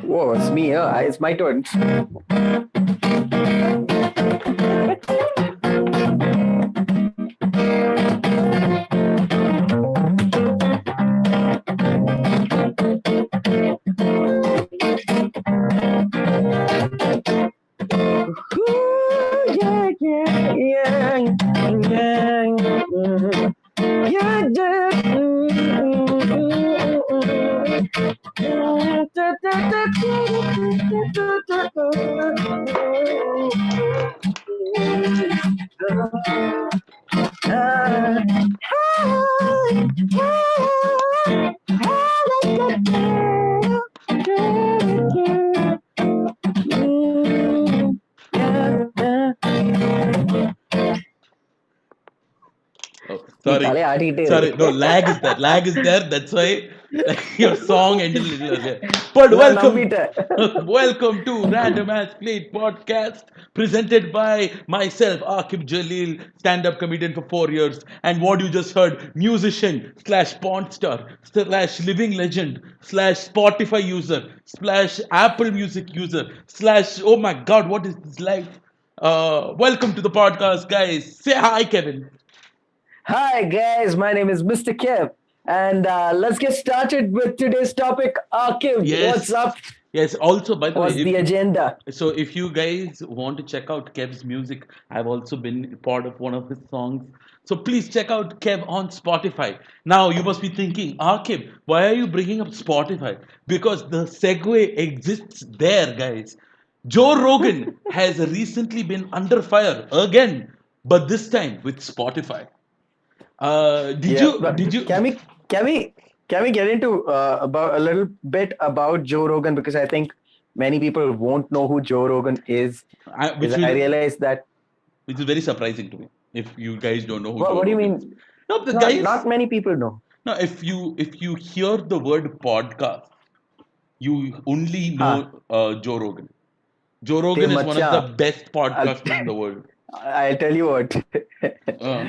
Whoa, it's me. It's my turn. Ooh, yeah, yeah, yeah, yeah, yeah, Oh, நீ sorry. தலையாட்டிக்கிட்டே இரு. Sorry. No, lag is there. Lag is there. That's why your song ended a little earlier. But நான் welcome. நம்பிட்டேன். Welcome to Random As Played podcast presented by myself, Aaquib Jaleel, stand-up comedian for 4 years, and what you just heard, musician slash porn star slash living legend slash Spotify user slash Apple Music user slash oh my God, what is this life? Welcome to the podcast, guys. Say hi, Kevin. Hi guys, my name is Mr. Kev, and let's get started with today's topic. Akim, what's Yes. up? Yes. Also, by the way, What's the agenda? if you guys want to check out Kev's music, I've also been part of one of his songs. So please check out Kev on Spotify. Now you must be thinking, Kev, why are you bringing up Spotify? Because the segue exists there, guys. Joe Rogan has recently been under fire again, but this time with Spotify. Did Yeah, you but did you can we can we get into about a little bit about Joe Rogan, because I think many people won't know who Joe Rogan is. which Because I will realized that. which is very surprising to me if you guys don't know who Joe What do you Rogan is. mean? No, the guy Not is many people know. no. If you hear the word podcast, you only Huh? know Joe Rogan. Joe Hey, Rogan is one of the macha. best I'll, podcasters in the world. I'll tell you what. Uh,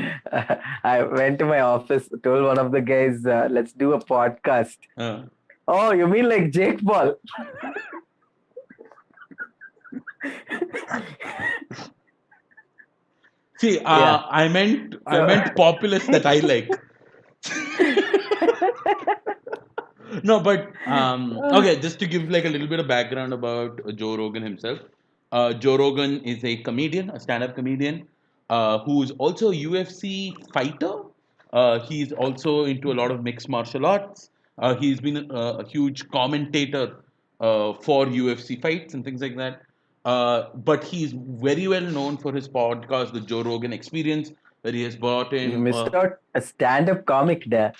I went to my office, told one of the guys, let's do a podcast. uh. Oh, you mean like Jake Paul? See, Yeah. I meant So, populace that I like. No, but okay, just to give like a little bit of background about Joe Rogan himself. Joe Rogan is a comedian, a stand-up comedian, who's also a UFC fighter. He's also into a lot of mixed martial arts. He's been a huge commentator for UFC fights and things like that. But he's very well known for his podcast, the Joe Rogan Experience, where he has brought you in missed out a stand-up comic there.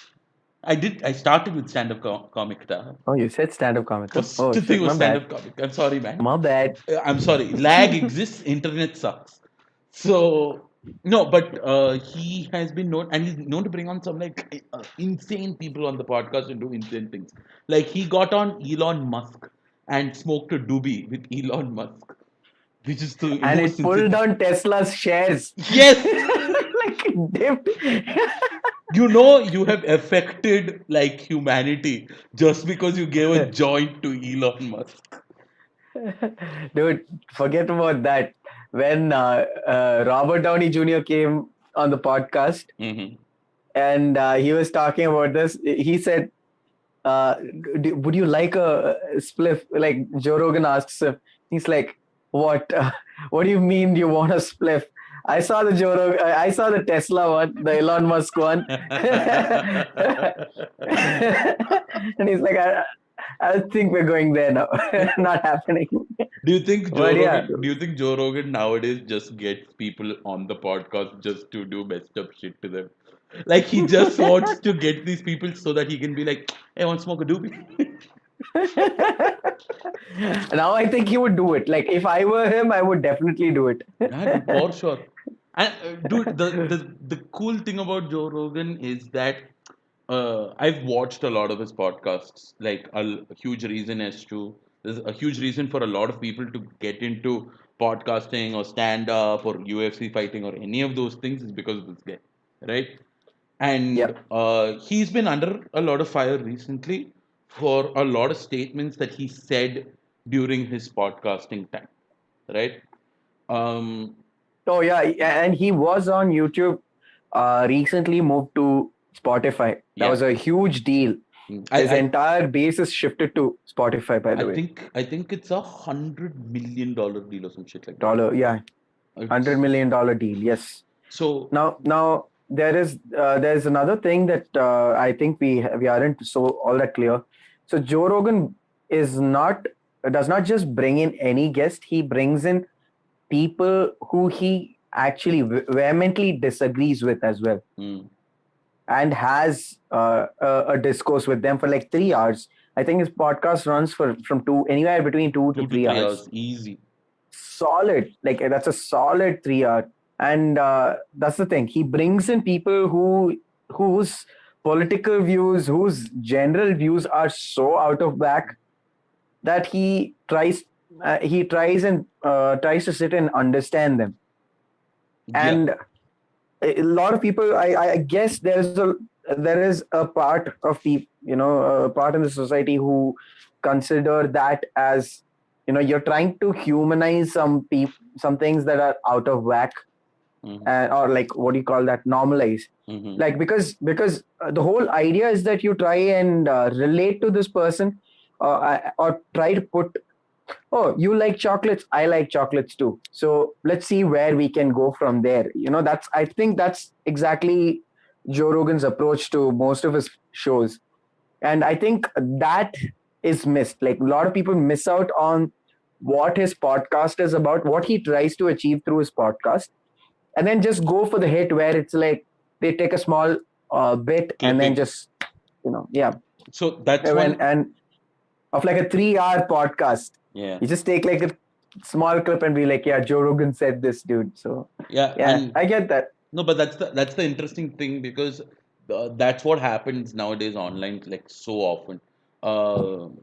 I did. I started with stand-up comic. Oh, you said stand-up comic. Huh? Oh, First thing shit, was my bad. stand-up comic. I'm sorry, man. My bad. I'm sorry. Lag exists. Internet sucks. So no, but he has been known, and he's known to bring on some like insane people on the podcast and do insane things. Like he got on Elon Musk and smoked a doobie with Elon Musk, which is the And most it insane pulled thing. down Tesla's shares. Yes, Like it dipped. you know you have affected like humanity just because you gave a joint to Elon Musk. Dude, forget about that. When Robert Downey Jr. came on the podcast, Hmm. and he was talking about this, he said, would you like a spliff? Like Joe Rogan asks him, he's like, what? What do you mean you want a spliff? I saw the Joe Rogan, I saw the Tesla one, the Elon Musk one. And he's like, I think we're going there now. Not happening. Do you think Joe But yeah, Rogan? Do you think Joe Rogan nowadays just gets people on the podcast just to do messed up shit to them? Like he just wants to get these people so that he can be like, "Hey, want to smoke a doobie?" now I think he would do it. Like if I were him, I would definitely do it. Yeah, dude, for sure. And dude, the cool thing about Joe Rogan is that I've watched a lot of his podcasts. Like a huge reason as to there's a huge reason for a lot of people to get into podcasting or stand up or UFC fighting or any of those things is because of this guy, right? And Yep. he's been under a lot of fire recently for a lot of statements that he said. during his podcasting time, right? Um, Oh yeah, and he was on YouTube. Recently moved to Spotify. That yeah, was a huge deal. I, His I entire base is shifted to Spotify, by the way. I think it's $100 million deal or some shit like that. Dollar, yeah, hundred It's million dollar deal. Yes. so Now there's another thing that I think we aren't so all that clear. So Joe Rogan is not does not just bring in any guest. He brings in people who he actually vehemently disagrees with as well, mm, and has a discourse with them for like 3 hours. I think his podcast runs for from two anywhere between two to two to three three hours. hours easy. Solid, like that's a solid 3 hour. And that's the thing. He brings in people whose political views, whose general views are so out of whack that he tries to sit and understand them. Yeah. And a lot of people, I guess there is a part of people, a part in the society who consider that as, you're trying to humanize some things that are out of whack, Mm-hmm. or like, what do you call that, normalize. Mm-hmm. Like, because the whole idea is that you try and relate to this person, or try to put, oh, you like chocolates, I like chocolates too, so let's see where we can go from there. That's, I think that's exactly Joe Rogan's approach to most of his shows. And I think that is missed. Like, a lot of people miss out on what his podcast is about, what he tries to achieve through his podcast, and then just go for the hit where it's like they take a small bit and then Clipping. just, yeah. So that's And, one. and of like a 3 hour podcast. Yeah. You just take like a small clip and be like, yeah, Joe Rogan said this, dude. So Yeah. yeah, And I get that. no, but that's the interesting thing because that's what happens nowadays online like so often.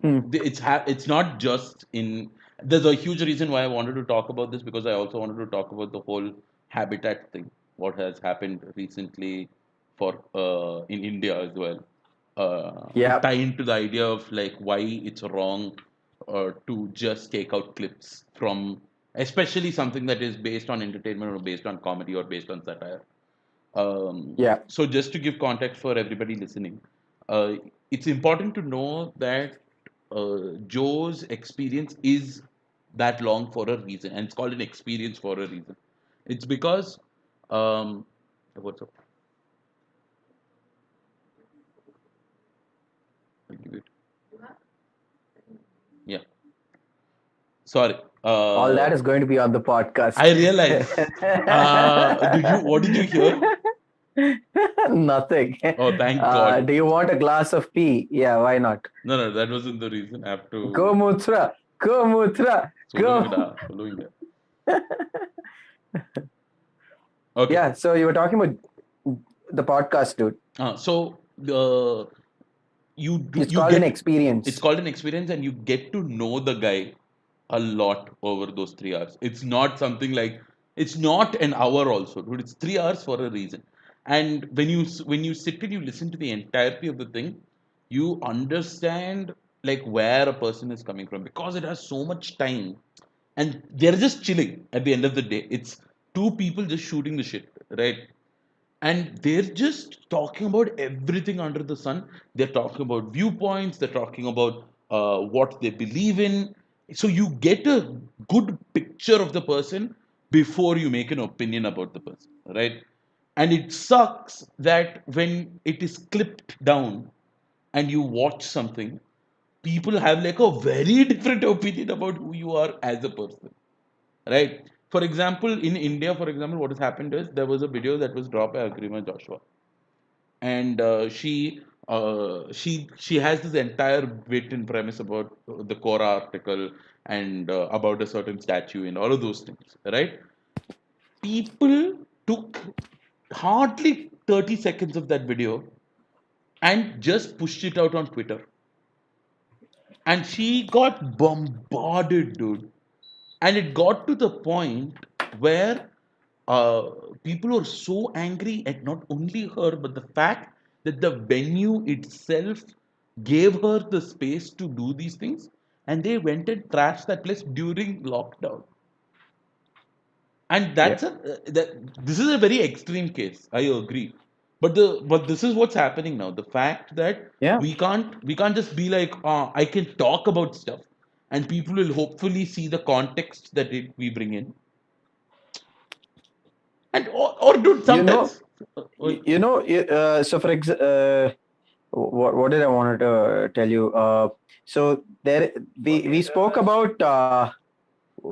Hmm. It's not just in. There's a huge reason why I wanted to talk about this because I also wanted to talk about the whole habitat thing. What has happened recently for in India as well. To Yeah. tie into the idea of like why it's wrong to just take out clips from especially something that is based on entertainment or based on comedy or based on satire. Yeah. So just to give context for everybody listening, uh, it's important to know that Joe's experience is that long for a reason, and it's called an experience for a reason. It's because what's up? I'll give it. Yeah, sorry. All that is going to be on the podcast. I realize. Did you? What did you hear? Nothing. Oh, thank God. Do you want a glass of tea? Yeah, why not? No, no, that wasn't the reason. I have Go to. Mutra. Go Mutra. சொல்லுங்கடா Go. சொல்லுவீங்க. Okay. Yeah, so you were talking about the podcast, dude. So the It's you called an get it's experience. called an experience and you get to know the guy a lot over those 3 hours. It's not something like it's not an hour also, dude. It's 3 hours for a reason. And when you sit and you listen to the entirety of the thing, you understand like where a person is coming from because it has so much time and they're just chilling at the end of the day. It's two people just shooting the shit, right? And they're just talking about everything under the sun. They're talking about viewpoints, they're talking about what they believe in. So you get a good picture of the person before you make an opinion about the person, right? And it sucks that when it is clipped down and you watch something, people have like a very different opinion about who you are as a person, right? For example, in India, for example, what has happened is there was a video that was dropped by Agrima Joshua, and she has this entire bit and premise about the Quora article and about a certain statue and all of those things, right? People took hardly 30 seconds of that video and just pushed it out on Twitter, and she got bombarded, dude. And it got to the point where uh, people were so angry at not only her, but the fact that the venue itself gave her the space to do these things. and they went and trashed that place during lockdown. And Yeah. this is a very extreme case. I agree, but this is what's happening now. The fact that Yeah. we can't just be like, I can talk about stuff, and people will hopefully see the context that we bring in, and or dude, You know, sometimes. Wait. so what did I wanted to tell you? So there we spoke about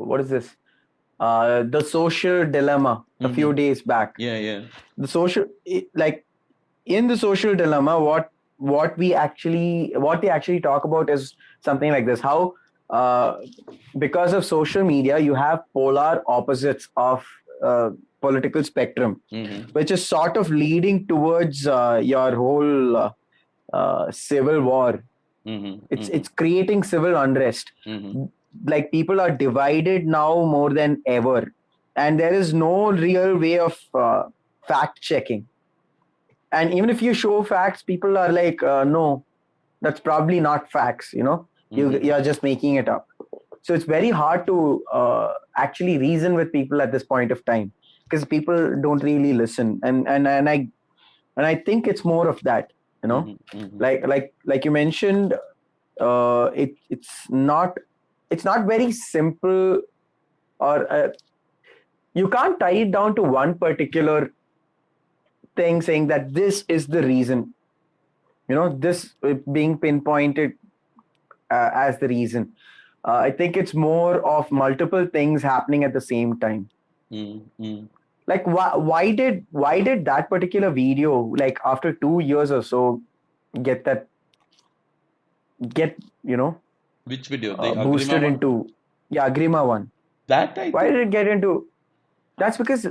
what is this? The social dilemma a few Mm-hmm. days back. Yeah, yeah. The social, like in the social dilemma, what they actually talk about is something like this: how uh, because of social media, you have polar opposites of political spectrum, Mm-hmm. which is sort of leading towards your whole civil war. Mm-hmm. Mm-hmm. It's creating civil unrest. Mm-hmm. Like people are divided now more than ever, and there is no real way of fact checking. And even if you show facts, people are like, no, that's probably not facts. Mm-hmm. You're just making it up. So it's very hard to actually reason with people at this point of time, because people don't really listen. And I think it's more of that. you know Mm-hmm. Mm-hmm. like you mentioned, it's not very simple, or you can't tie it down to one particular thing saying that this is the reason, this being pinpointed as the reason. I think it's more of multiple things happening at the same time. Mm-hmm. Like why did that particular video, like after 2 years or so, get that get you know Which video? The Agrima boosted one? into, yeah, Grima one? That I Why did think. it get into? That's because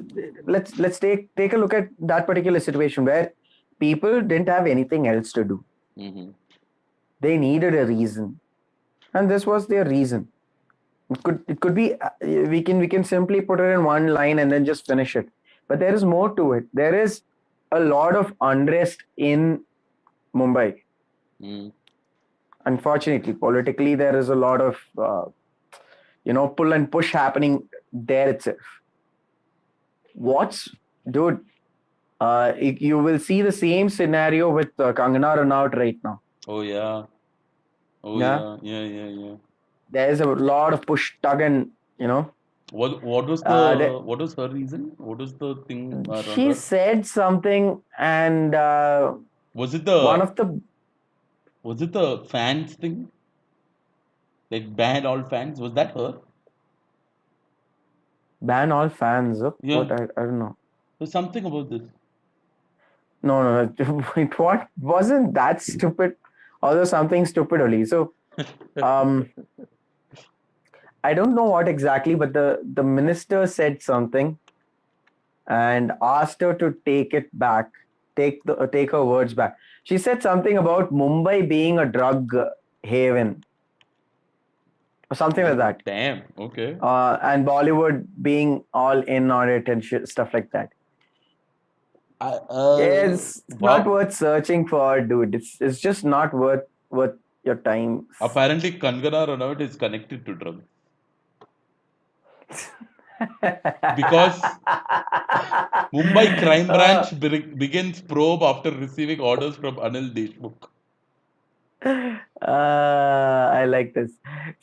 let's take a look at that particular situation where people didn't have anything else to do. Mm-hmm. They needed a reason, and this was their reason. It could be, we can simply put it in one line and then just finish it. But there is more to it. There is a lot of unrest in Mumbai. Mm. Unfortunately, politically, there is a lot of pull and push happening there itself. What's Dude? You will see the same scenario with Kangana Ranaut right now. Oh yeah. Oh Yeah, yeah. Yeah, yeah, yeah. there is a lot of push tug, and that What was her reason? What was the thing around she her? said something, and Was it one the of the was it the fans thing? Like ban all fans? Was that her? ban all fans. Yeah. What, I don't know. There's something about this. No, no, no. It what wasn't that stupid, although something stupid only. So um, I don't know what exactly, but the minister said something and asked her to take it back, take her words back. She said something about Mumbai being a drug haven or something like Oh that, damn. Okay. and Bollywood being all in on it and stuff like that. It's not Wow. worth searching for, dude. It's just not worth your time. Apparently Kangana Ranaut is connected to drugs. Because Mumbai Crime uh, Branch begins probe after receiving orders from Anil Deshmukh. I like this.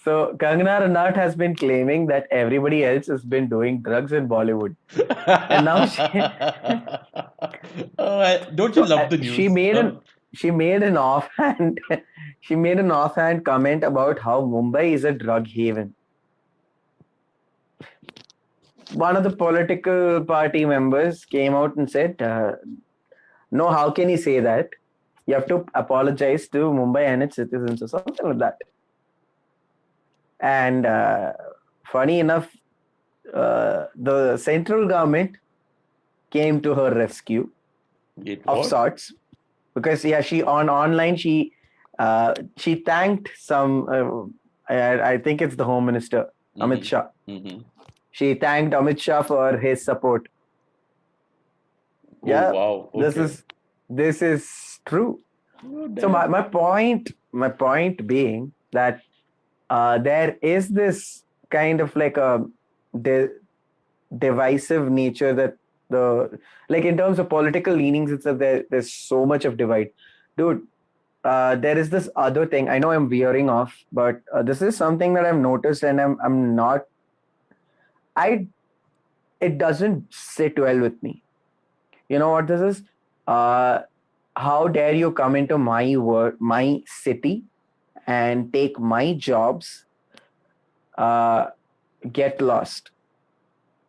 So Kangana Ranaut has been claiming that everybody else has been doing drugs in Bollywood, and now Don't you so love the she news? made Huh? an she made an offhand she made an offhand comment about how Mumbai is a drug haven. One of the political party members came out and said, "No, how can you say that? You have to apologize to Mumbai and its citizens," or something like that. And funny enough, the central government came to her rescue Wait, of what? sorts, because yeah, she on online she thanked some. I think it's the Home Minister Amit Mm-hmm. Shah. Mm-hmm. She thanked Amit Shah for his support. Oh Yeah, wow. this Okay. is this is true. Oh So damn. my point being that there is this kind of like a di- divisive nature that the like in terms of political leanings itself, there's so much of divide, dude. There is this other thing. I know I'm veering off, but this is something that I've noticed, and I'm not. I It doesn't sit well with me. You know what this is? Uh, how dare you come into my work, my city, and take my jobs? Uh, get lost.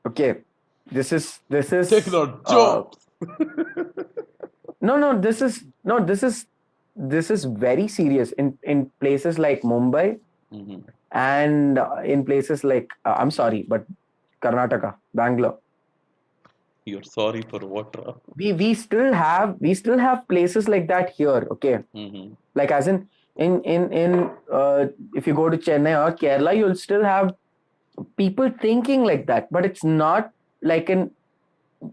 Okay, this Take is our jobs. no, this is very serious in places like Mumbai Mm-hmm. and in places like I'm sorry, but Karnataka, Bangalore. You're sorry for what? We still have places like that here. Okay, Mm-hmm. like as in if you go to Chennai or Kerala, you'll still have people thinking like that, but it's not like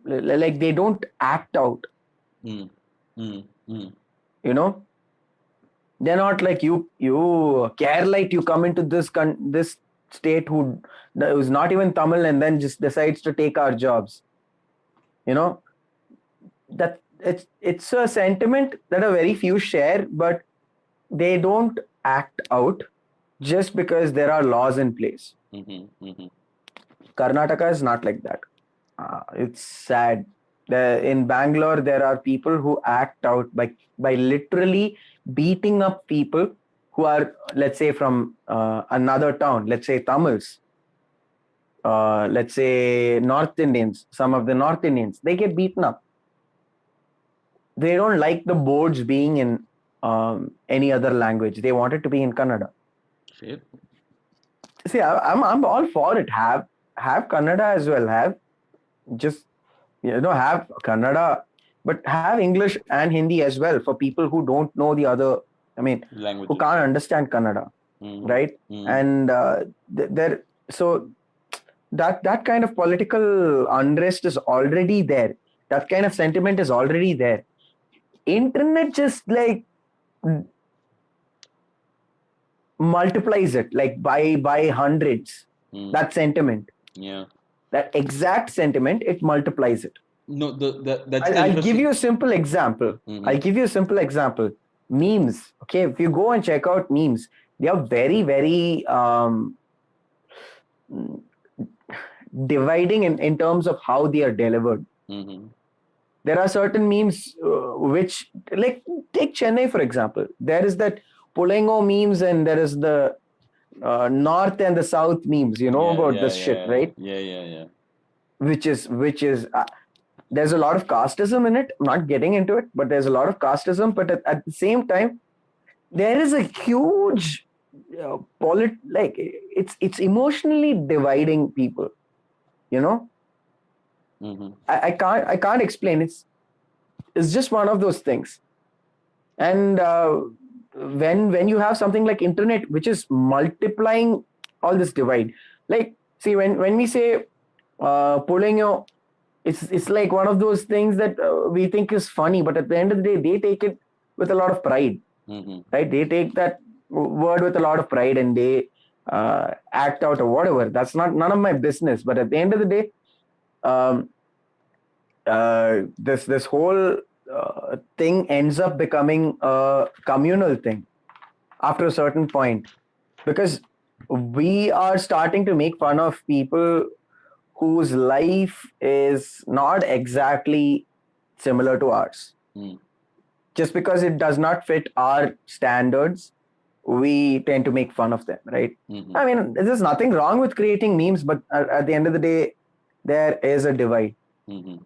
like they don't act out. Mm. Mm. Mm. You know, they're not like you Keralite. You come into this state who's not even Tamil and then just decides to take our jobs. You know, that it's a sentiment that a very few share, but they don't act out just because there are laws in place. Mm-hmm. Mm-hmm. Karnataka is not like that. It's sad. In Bangalore, there are people who act out by literally beating up people who are, let's say, from another town. Let's say Tamils. Let's say North Indians. Some of the North Indians, they get beaten up. They don't like the boards being in any other language. They want it to be in Kannada. Shit. See, I'm all for it. Have Kannada as well. Just have Kannada, but have English and Hindi as well for people who don't know the other. I mean, who Languages. can't understand Kannada, Mm-hmm. right? Mm-hmm. And there, so that kind of political unrest is already there. That kind of sentiment is already there. Internet just like multiplies it like by hundreds. Mm. That sentiment, Yeah. that exact sentiment, it multiplies it. No, that's the I'll give interesting. you a simple example. Mm-hmm. I'll give you a simple example. Memes. Okay, if you go and check out memes, they are very, very dividing in terms of how they are delivered. Mm-hmm. There are certain memes which, like, take Chennai for example. There is that Pulengo memes, and there is the North and the South memes. You know Yeah, about yeah, this shit, yeah, right? yeah, yeah, yeah. Which is there's a lot of casteism in it. I'm not getting into it, but there's a lot of casteism. But at the same time, there is a huge like it's emotionally dividing people. You know, Mm-hmm. I can't explain. It's just one of those things. And when you have something like internet, which is multiplying all this divide, like see when we say pulling your it's like one of those things that we think is funny, but at the end of the day, they take it with a lot of pride, Mm-hmm. right? They take that word with a lot of pride, and they act out or whatever. That's not none of my business. But at the end of the day, um, this whole thing ends up becoming a communal thing after a certain point, because we are starting to make fun of people whose life is not exactly similar to ours. Mm. Just because it does not fit our standards, we tend to make fun of them, right? Mm-hmm. I mean, there's nothing wrong with creating memes, but at the end of the day, there is a divide. Mm-hmm.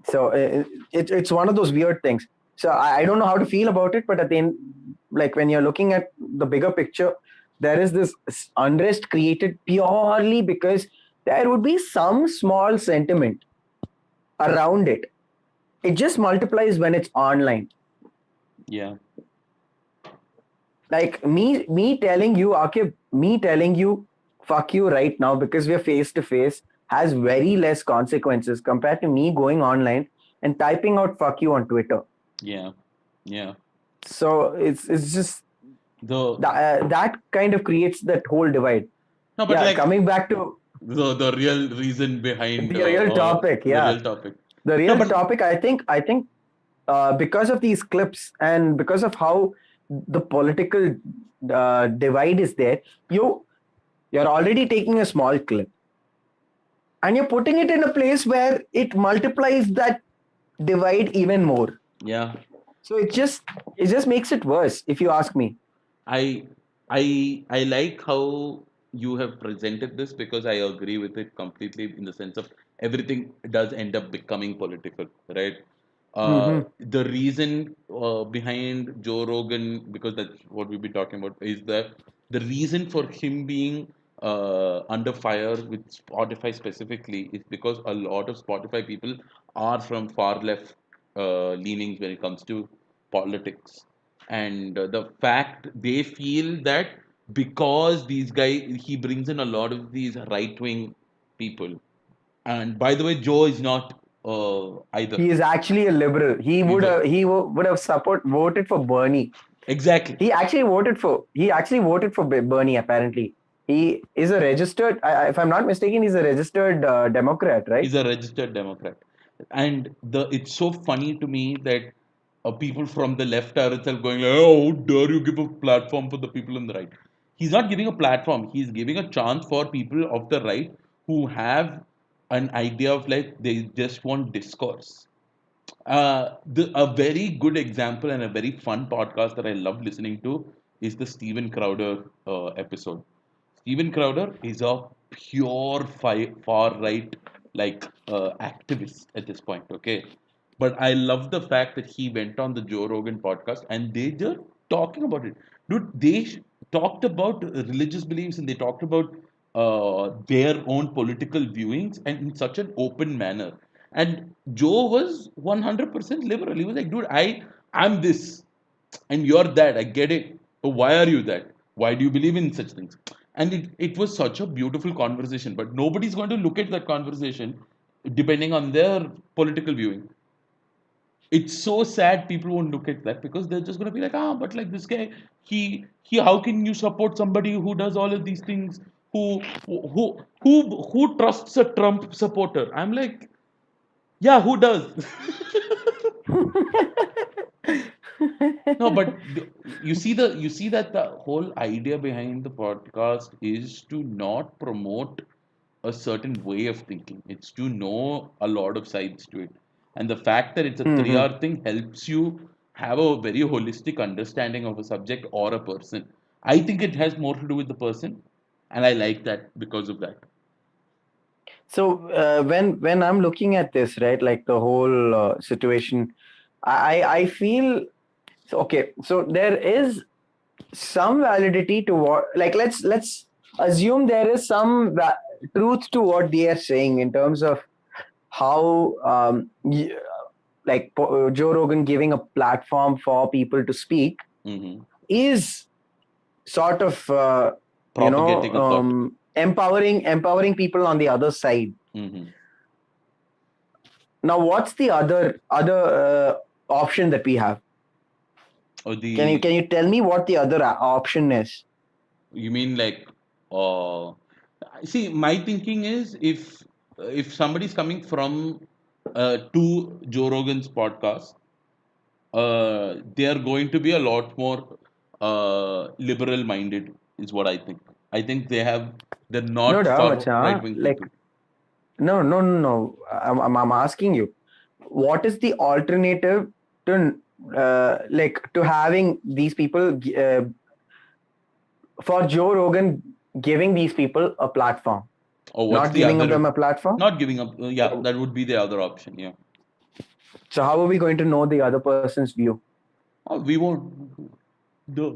So it's one of those weird things. So I don't know how to feel about it, but at the end, like when you're looking at the bigger picture, there is this unrest created purely because there would be some small sentiment around it. It just multiplies when it's online. Yeah. Like me telling you, Aaquib, me telling you, fuck you right now because we're face to face has very less consequences compared to me going online and typing out fuck you on Twitter. Yeah. Yeah. So it's just That kind of creates that whole divide. No, but Yeah, like coming back to the real reason behind the real topic, the yeah, real topic. the No, real but topic. I think because of these clips and because of how the political divide is there, you're already taking a small clip and you're putting it in a place where it multiplies that divide even more. yeah, So it just makes it worse, if you ask me. I I like how you have presented this because I agree with it completely in the sense of everything does end up becoming political, right? Mm-hmm. The reason behind Joe Rogan, because that's what we've been talking about, is that the reason for him being under fire with Spotify specifically is because a lot of Spotify people are from far left leanings when it comes to politics, and the fact they feel that because these guys he brings in a lot of these right wing people, and by the way, Joe is not either. He is actually a liberal. He He's would a have would have voted for Bernie. exactly. He actually voted for Bernie. Apparently, he is a registered. If I'm not mistaken, he's a registered Democrat, right? He's a registered Democrat, and the it's so funny to me that people from the left are itself going like, "Oh, how dare you give a platform for the people on the right?" He's not giving a platform. He's giving a chance for people of the right who have an idea of like they just want discourse. A very good example and a very fun podcast that I love listening to is the Steven Crowder episode. Steven Crowder is a pure far right activist at this point. Okay, but I love the fact that he went on the Joe Rogan podcast and they just talking about it, dude. Talked about religious beliefs and they talked about their own political viewings and in such an open manner. And Joe was 100% liberal. He was like, dude, I'm this and you're that. I get it. But why are you that? Why do you believe in such things? And it was such a beautiful conversation. But nobody's going to look at that conversation depending on their political viewing. It's so sad people won't look at that because they're just going to be like, but like this guy, he how can you support somebody who does all of these things, who trusts a Trump supporter? I'm like, yeah, who does? No, but you see that the whole idea behind the podcast is to not promote a certain way of thinking. It's to know a lot of sides to it. And the fact that it's a Mm-hmm. 3 hour thing helps you have a very holistic understanding of a subject or a person. I think it has more to do with the person, and I like that because of that. So when I'm looking at this, right, like the whole situation, I feel so, okay. So there is some validity to what, like, let's assume there is some truth to what they are saying in terms of how like Joe Rogan giving a platform for people to speak Hmm. is sort of Propagating a thought. empowering people on the other side. Hmm. Now, what's the other option that we have? Or Can you the can you tell me what the other option is? You mean like, uh, see, my thinking is if somebody's coming from to Joe Rogan's podcast, they are going to be a lot more liberal minded, is what I think. I think they're No, not da, far right macha. wing Like, people. no. I'm asking you, what is the alternative to like to having these people for Joe Rogan giving these people a platform, Or what's not the giving them other? a platform? Not giving up. Yeah, So, that would be the other option. Yeah. so how are we going to know the other person's view? We won't. Duh.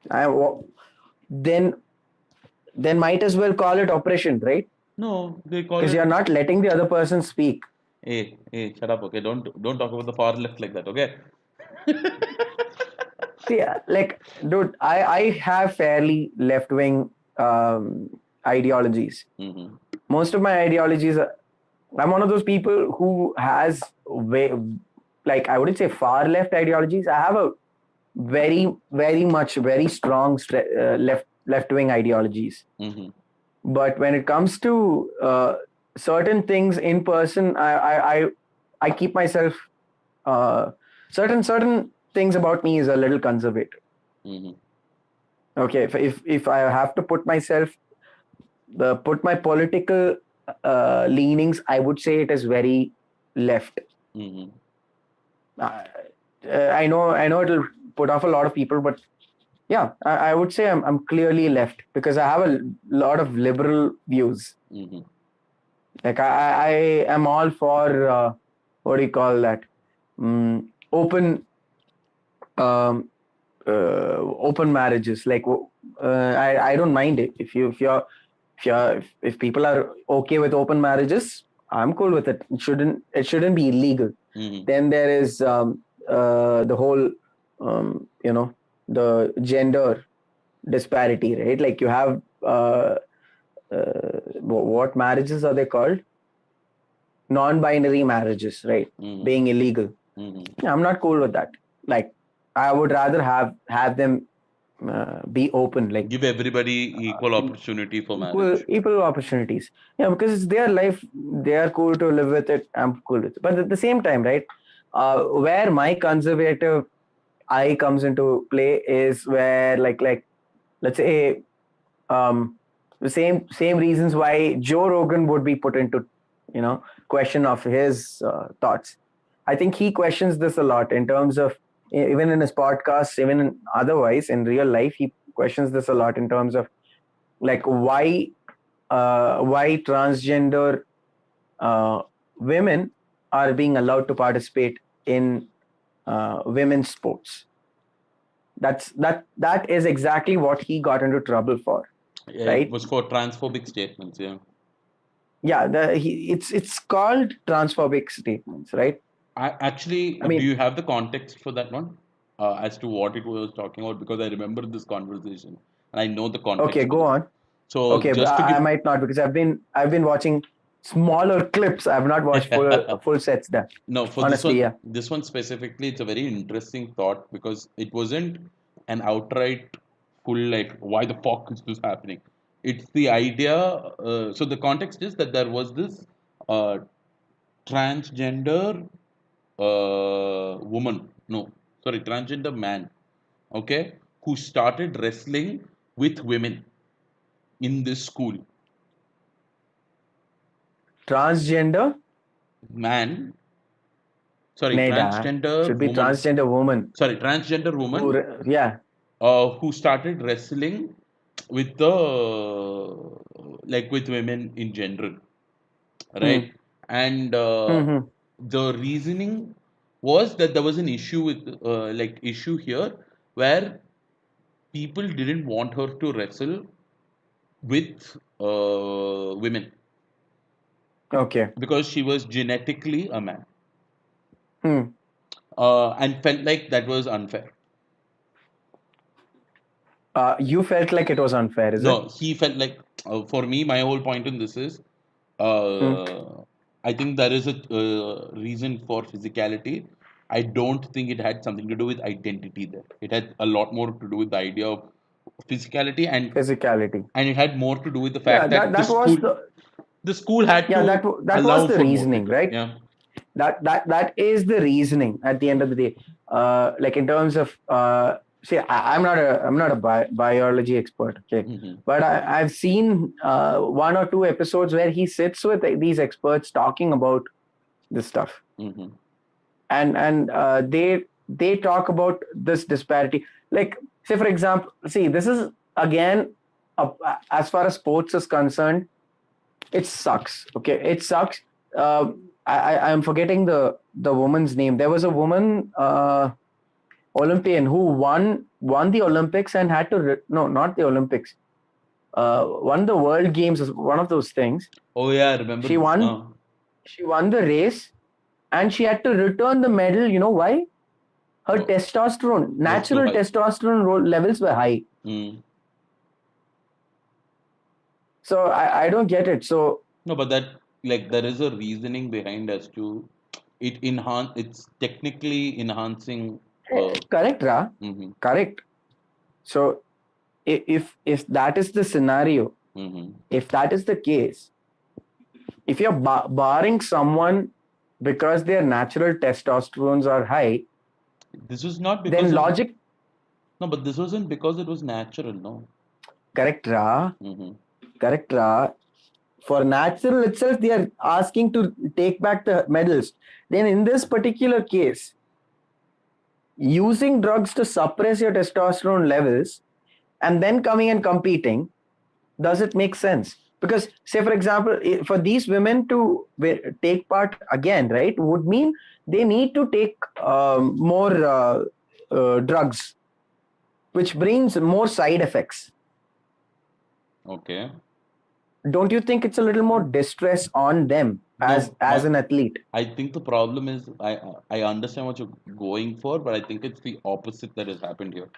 I, then might as well call it oppression, right? No, they call Because it. you're not letting the other person speak. Hey, shut up. Okay, don't talk about the far left like that. Okay. See, like, dude, I have fairly left wing ideologies. Hmm. Most of my ideologies, I'm one of those people who has way, like, I wouldn't say far left ideologies. I have a very strong left wing ideologies. Mm-hmm. But when it comes to certain things in person, I keep myself uh, certain things about me is a little conservative. Mm-hmm. Okay, if I have to put my political leanings, I would say it is very left. Mm-hmm. Uh, I know it'll put off a lot of people, but yeah, I would say I'm clearly left because I have a lot of liberal views. Mm-hmm. Like I am all for what do you call that? Open um, open marriages. Like I don't mind it if people are okay with open marriages. I'm cool with it. It shouldn't be illegal. Mm-hmm. Then there is the whole you know the gender disparity, right? Like you have what marriages are they called? Non-binary marriages, right? Mm-hmm. Being illegal. Mm-hmm. Yeah, I'm not cool with that. Like I would rather have them be open, like Give everybody equal opportunity for marriage. equal opportunities. Yeah, because it's their life. They are cool to live with it. I'm cool with it. But at the same time, right? Where my conservative eye comes into play is where like let's say the same reasons why Joe Rogan would be put into question of his thoughts. I think he questions this a lot in terms of even in his podcasts, even otherwise in real life, he questions this a lot in terms of like why transgender uh, women are being allowed to participate in women's sports. That is exactly what he got into trouble for, Yeah, it right? was for transphobic statements. Yeah. Yeah, it's called transphobic statements, right? Actually, I do mean, you have the context for that one as to what it was talking about? Because I remember this conversation and I know the okay, context for go this. on. So Okay, but just to I give, might not because I've been watching smaller clips. I've not watched full sets done. no, for Honestly, yeah. this one specifically, it's a very interesting thought because it wasn't an outright full like why the fuck is this happening. It's the idea. So the context is that there was this uh, transgender woman, no, sorry, transgender man, okay, who started wrestling with women in this school. Transgender, Man, sorry, Neda should transgender be woman, transgender woman sorry, transgender woman yeah. who started wrestling with the like with women in general, Hmm. right? And Hmm. the reasoning was that there was an issue with like issue here where people didn't want her to wrestle with women Okay. because she was genetically a man Hmm. and felt like that was unfair. You felt like it was unfair, is it? No, he felt like for me, my whole point in this is Hmm. I think there is a reason for physicality. I don't think it had something to do with identity there. It had a lot more to do with the idea of physicality Physicality. and it had more to do with the Yeah, fact that that that was the the school had yeah to that was allow the for more reasoning, freedom. right? Yeah. That is the reasoning at the end of the day. Like in terms of see, I'm not a biology expert, okay, Hmm. but I've seen one or two episodes where he sits with these experts talking about this stuff, Hmm. and they talk about this disparity. Like, say for example, see, this is again uh, as far as sports is concerned, it sucks. Okay, it sucks. I'm forgetting the woman's name. There was a woman Olympian who won the Olympics and had to no, not the Olympics. Won the World Games, one of those things. Oh yeah, I remember She this won. now. She won the race, and she had to return the medal. You know why? Her Oh, testosterone, was too natural high. testosterone levels were high. Mm. So I don't get it. So No, but that like there is a reasoning behind as to it's technically enhancing Correct, Ra. Mm-hmm. Correct. So if that is the scenario, Mm-hmm. if that is the case, if you're barring someone because their natural testosterones are high, This was not because then of logic, no, but this wasn't because it was natural. No. correct, Ra. Mm-hmm. Correct, Ra. For natural itself, they are asking to take back the medals. Then in this particular case, using drugs to suppress your testosterone levels and then coming and competing, does it make sense? Because, say, for example, for these women to take part again, right, would mean they need to take more drugs, which brings more side effects. Okay. Don't you think it's a little more distress on them as No, an athlete? I think the problem is I understand what you're going for, but I think it's the opposite that has happened here.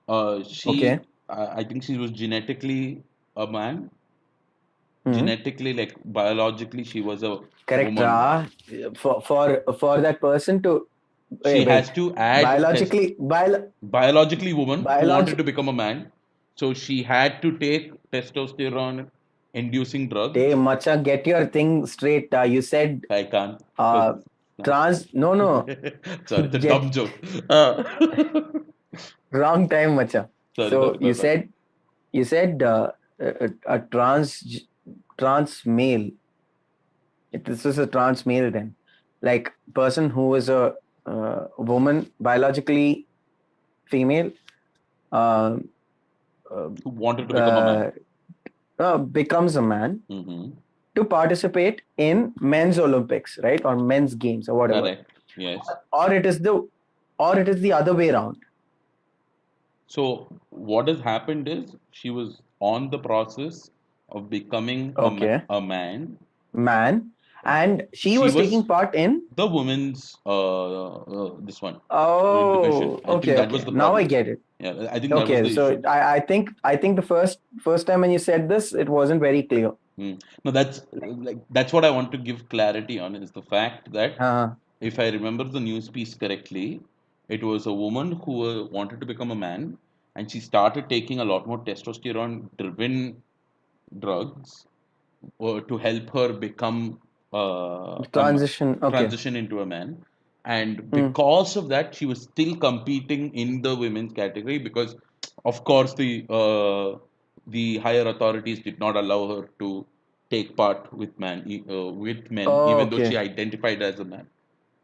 Okay. I think she was genetically a man. Hmm. Genetically, like biologically, she was a Correct, woman. Ra. For that person to She has wait, to add test biologically, biologically woman who wanted biologic. to become a man. So she had to take testosterone inducing Hey, drugs. Macha, get your thing straight. You said I can't because uh, trans. No, no. sorry, it's a Jet, dumb joke. Uh, wrong time, Macha. sorry, So sorry, my bad. you said a trans male. This is a trans male then, like person who is a woman biologically female. Uh, Who wanted to become a man. uh, becomes a man Hmm. to participate in men's Olympics, right, or men's games or whatever, Correct. Yes. or it is the other way around. So what has happened is she was on the process of becoming Okay, a man. man, and she She was was taking part in. the women's this one division. Oh, I think okay, that was okay. the Now I problem. get it. Yeah, I think that was Okay, the so issue. I think the first time when you said this, it wasn't very clear. No, that's what I want to give clarity on is the fact that Uh, if I remember the news piece correctly, it was a woman who wanted to become a man, and she started taking a lot more testosterone-driven drugs to help her become transition. Okay. transition into a man. And Hmm. because of that, she was still competing in the women's category because, of course, the higher authorities did not allow her to take part with men, Oh, even though she okay. identified as a man,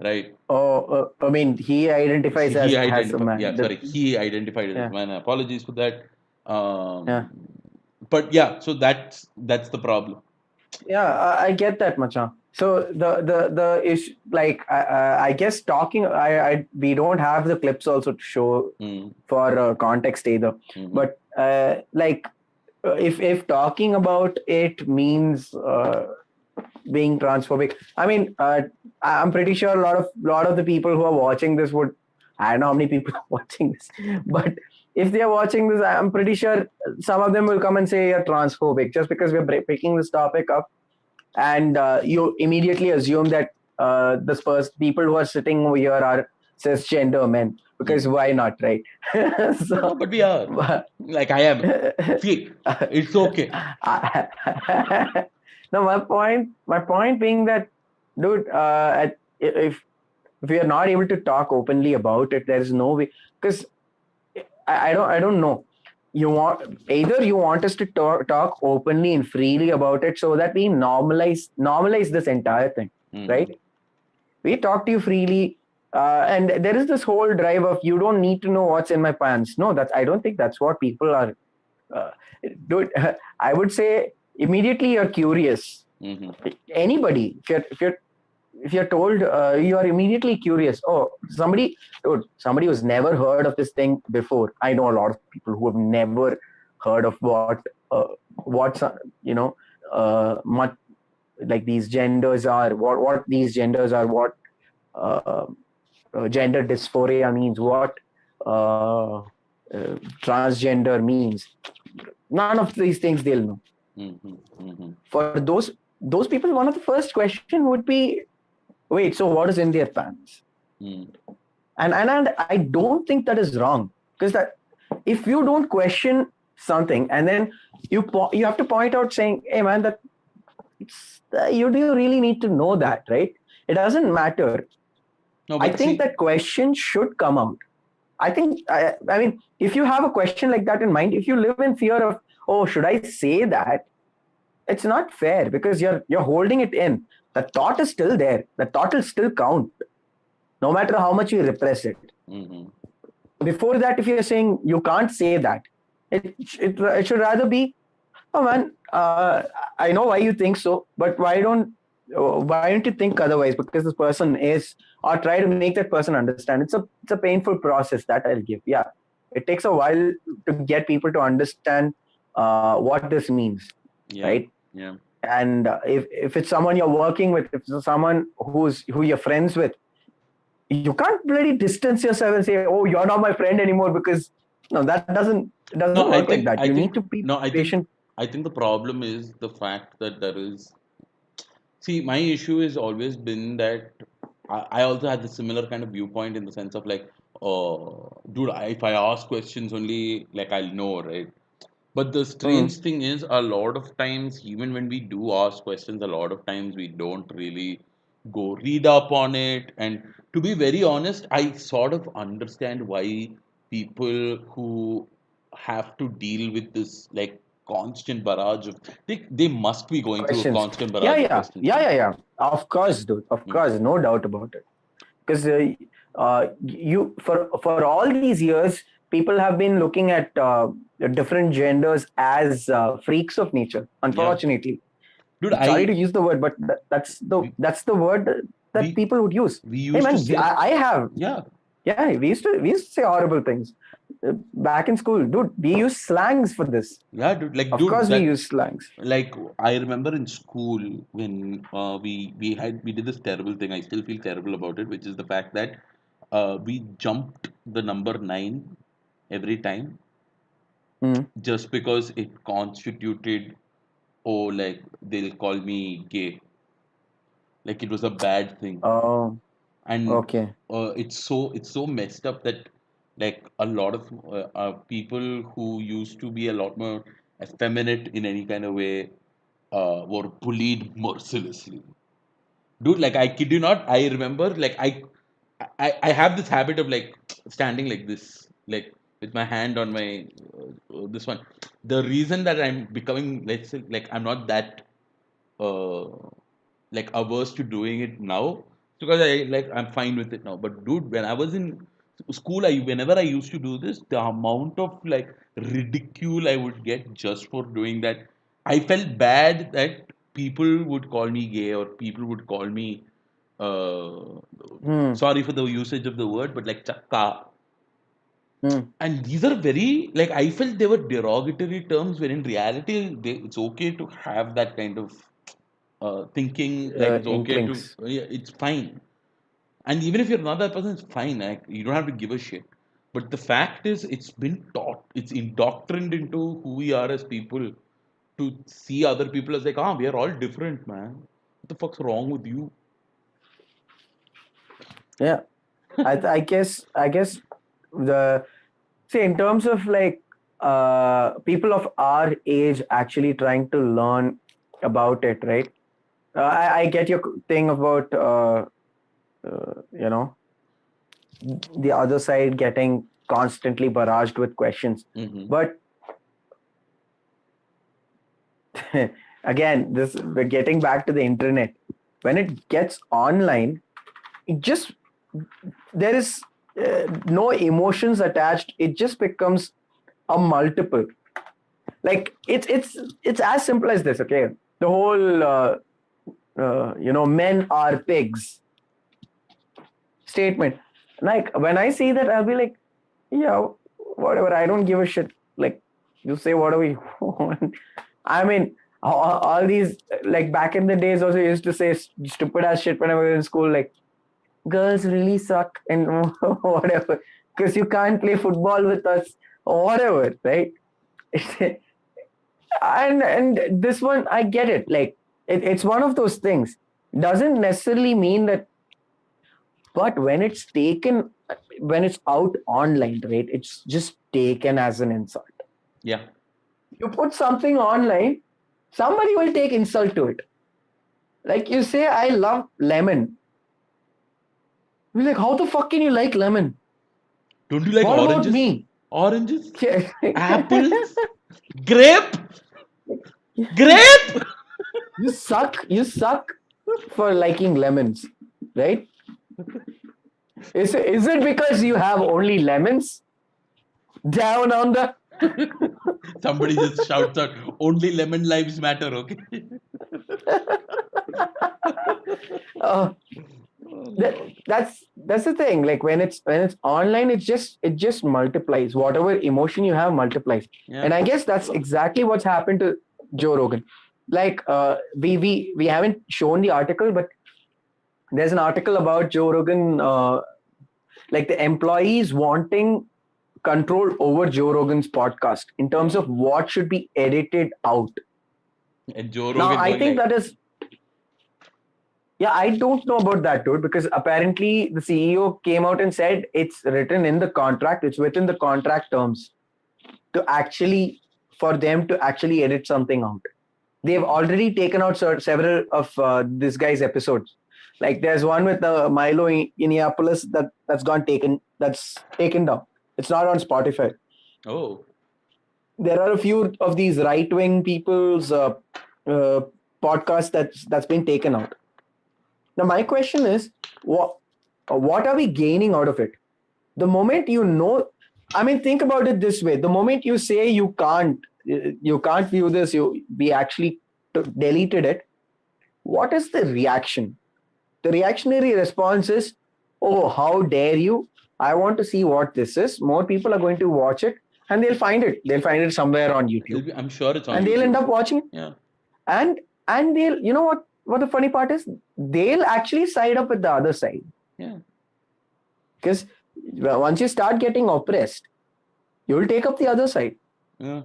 right? Oh, I mean, he identifies He as a identified, yeah, man. sorry, he identified as a Yeah, man. Apologies for that. yeah. But yeah, so that's the problem. Yeah, I get that, Macha. So the issue, like I guess talking, we don't have the clips also to show Mm, for context either. hmm. But like if talking about it means being transphobic, I mean, I'm pretty sure a lot of the people who are watching this would. I don't know how many people are watching this, but if they are watching this, I'm pretty sure some of them will come and say you're transphobic just because we're picking this topic up and you immediately assume that people who are sitting over here are cisgender men because Hmm. why not, right? No, So but we are. Like I am. See, it's okay. no, my point being that, dude, if we are not able to talk openly about it, there is no way because I don't know. You want us to talk openly and freely about it so that we normalize this entire thing, Hmm. right? We talk to you freely, and there is this whole drive of you don't need to know what's in my pants. No, that's I don't think that's what people are. Uh, Dude, I would say immediately you're curious. Hmm. Anybody, if you're told, you are immediately curious. Oh, somebody who's never heard of this thing before. I know a lot of people who have never heard of uh, what's much like these genders are, what these genders are, what uh, gender dysphoria means, what uh, transgender means. None of these things they'll know. Hmm. Hmm. For those people, one of the first question would be, wait, so what is in their pants? Hmm. and I don't think that is wrong, because that if you don't question something and then you have to point out saying, hey man, that you do really need to know that, right? It doesn't matter. No, I but think see, that question should come out. I mean, if you have a question like that in mind, if you live in fear of, oh, should I say that? It's not fair, because you're holding it in. The thought is still there. The thought will still count, no matter how much you repress it. mm-hmm. Before that, if you're saying you can't say that, it should rather be, oh man, I know why you think so, but why don't you think otherwise? Because this person is, or try to make that person understand. It's a painful process that I'll give. Yeah, it takes a while to get people to understand what this means, Yeah, right? yeah. And if it's someone you're working with, if it's someone who you're friends with, you can't really distance yourself and say, oh, you're not my friend anymore, because no, that doesn't No, work like that. You need to be no, patient. I think the problem is the fact that there is. See, my issue has always been that I also had the similar kind of viewpoint in the sense of like, dude, if I ask questions only, like I'll know, right? But the Mm, strange thing is, a lot of times, even when we do ask questions, a lot of times we don't really go read up on it. And to be very honest, I sort of understand why people who have to deal with this like constant barrage of they must be going through a questions. constant Yeah, barrage of yeah, questions. yeah, yeah, yeah. Of course, dude. Of Mm. course, no doubt about it. Because you for all these years, people have been looking at different genders as freaks of nature. Yeah, Unfortunately, dude, sorry to I use the word, but we, that's the word that we people would use. we Hey used to man, say, I have, yeah. yeah, we used to say horrible things back in school, dude. We use slangs for this. Yeah, dude, like, Of dude, course, we that use slangs. like I remember in school when we did this terrible thing. I still feel terrible about it, which is the fact that we jumped the number 9 every time Mm. just because it constituted, oh, like they'll call me gay, like it was a bad thing. Oh, And okay. it's so messed up that like a lot of people who used to be a lot more effeminate in any kind of way were bullied mercilessly. Dude, like I kid you not, I remember like I have this habit of like standing like this, like with my hand on my this one. The reason that I'm becoming, let's say, like I'm not that uh, like averse to doing it now because I'm fine with it now. But dude, when I was in school, I whenever I used to do this, the amount of like ridicule I would get just for doing that, I felt bad that people would call me gay or people would call me uh, Hmm. sorry for the usage of the word, but like chakka. Hmm. And these are very like I felt they were derogatory terms, when in reality it's okay to have that kind of thinking, like it's okay to Inklings. yeah, it's fine. And even if you're not that person, it's fine. Like you don't have to give a shit. But the fact is, it's been taught, it's indoctrined into who we are as people to see other people as like, ah, we are all different, man. What the fuck's wrong with you? Yeah. I guess the see, in terms of like people of our age actually trying to learn about it, right? I get your thing about you know, the other side getting constantly barraged with questions, Mm-hmm. but again, this we're getting back to the internet. When it gets online, it just there is no emotions attached. It just becomes a multiple. Like it's as simple as this. Okay, the whole men are pigs statement. Like when I see that, I'll be like, yeah, whatever. I don't give a shit. Like you say whatever you want. I mean, all these, like back in the days, also used to say stupid ass shit whenever we were in school. Like girls really suck and whatever, because you can't play football with us or whatever, right? And this one, I get it. Like it's one of those things. Doesn't necessarily mean that, but when it's taken, when it's out online, right? It's just taken as an insult. Yeah. You put something online, somebody will take insult to it. Like you say, I love lemon. We're like, how the fuck can you like lemon? Don't you like What about oranges? me? Oranges? Apples? Grape? Grape? You suck for liking lemons, right? Is it because you have only lemons down on the Somebody just shouts out, only lemon lives matter, okay? uh, that's the thing. Like when it's online, it just multiplies. Whatever emotion you have multiplies. Yeah. And I guess that's exactly what's happened to Joe Rogan. Like we haven't shown the article, but there's an article about Joe Rogan, like the employees wanting control over Joe Rogan's podcast in terms of what should be edited out. And Joe Now, Rogan I going think like, that is, yeah, I don't know about that, dude, because apparently the CEO came out and said it's written in the contract, it's within the contract terms to actually, for them to actually edit something out. They've already taken out several of this guy's episodes. Like there's one with Milo in Indianapolis that's taken down. It's not on Spotify. oh, There are a few of these right wing people's podcasts that's been taken out. Now my question is, what are we gaining out of it? The moment you know, I mean, think about it this way: the moment you say you can't view this, we actually deleted it. What is the reaction? The reactionary response is, oh, how dare you? I want to see what this is. More people are going to watch it and they'll find it. They'll find it somewhere on YouTube. I'm sure it's on And YouTube. they'll end up watching it. Yeah. And they'll, you know what the funny part is? They'll actually side up with the other side. Yeah. Because once you start getting oppressed, you'll take up the other side. Yeah.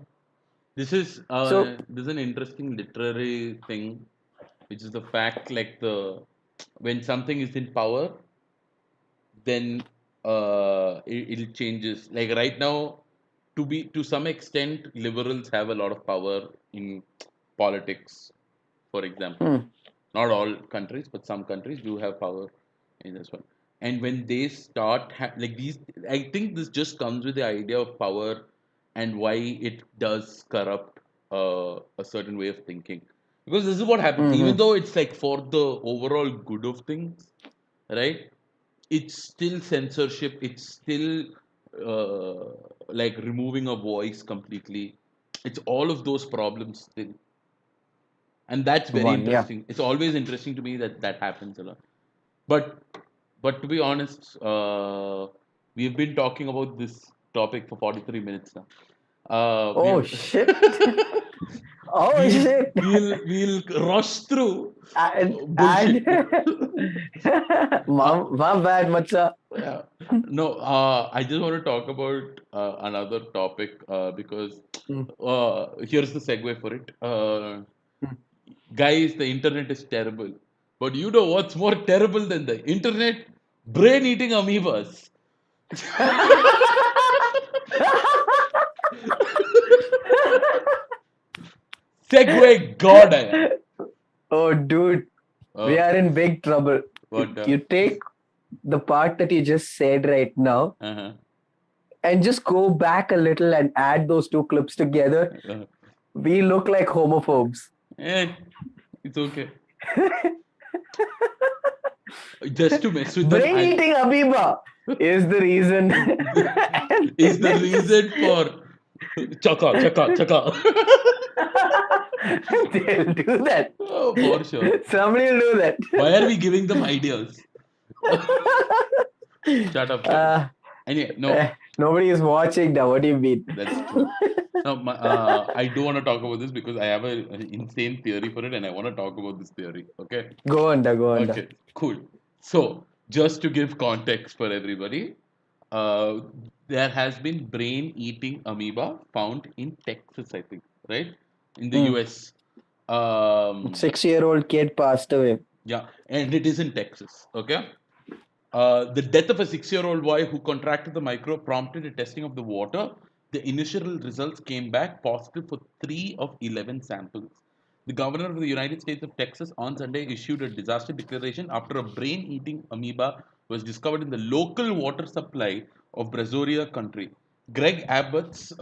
This is an interesting literary thing, which is the fact like when something is in power, then it changes. Like right now, to some extent, liberals have a lot of power in politics, for example. Not all countries, but some countries do have power in this one. And when they start like these, I think this just comes with the idea of power and why it does corrupt a certain way of thinking. Because this is what happens. Even though it's like for the overall good of things, right? It's still censorship. It's still like removing a voice completely. It's all of those problems still, and that's very Yeah. interesting. It's always interesting to me that happens a lot. But to be honest, we've been talking about this topic for 43 minutes now. Oh shit. Oh we'll shit. we'll rush through And bullshit. my bad, Matcha. Yeah. No, I just want to talk about another topic because here's the segue for it. Guys, the internet is terrible. But you know what's more terrible than the internet? Brain eating amoebas. Segue God, I am. Oh, dude, we are in big trouble. What? You take the part that you just said right now Uh-huh. and just go back a little and add those two clips together. We look like homophobes. It's okay. Just to mess with them. Brain eating amoeba is the reason. Is the reason for chaka, chaka, chaka. They'll do that. Oh, for sure. Somebody will do that. Why are we giving them ideas? Shut up. Anyway, no. Nobody is watching now. What do you mean? That's true. No, I do want to talk about this because I have an insane theory for it, and I want to talk about this theory. Okay. Go on. Okay. Cool. So, just to give context for everybody, there has been brain-eating amoeba found in Texas, I think, right? In the US. 6-year-old kid passed away. Yeah, and it is in Texas. Okay. The death of a 6-year-old boy who contracted the microbe prompted a testing of the water. The initial results came back positive for 3 of 11 samples. The governor of the United States of Texas on Sunday issued a disaster declaration after a brain eating amoeba was discovered in the local water supply of Brazoria country. Greg Abbott's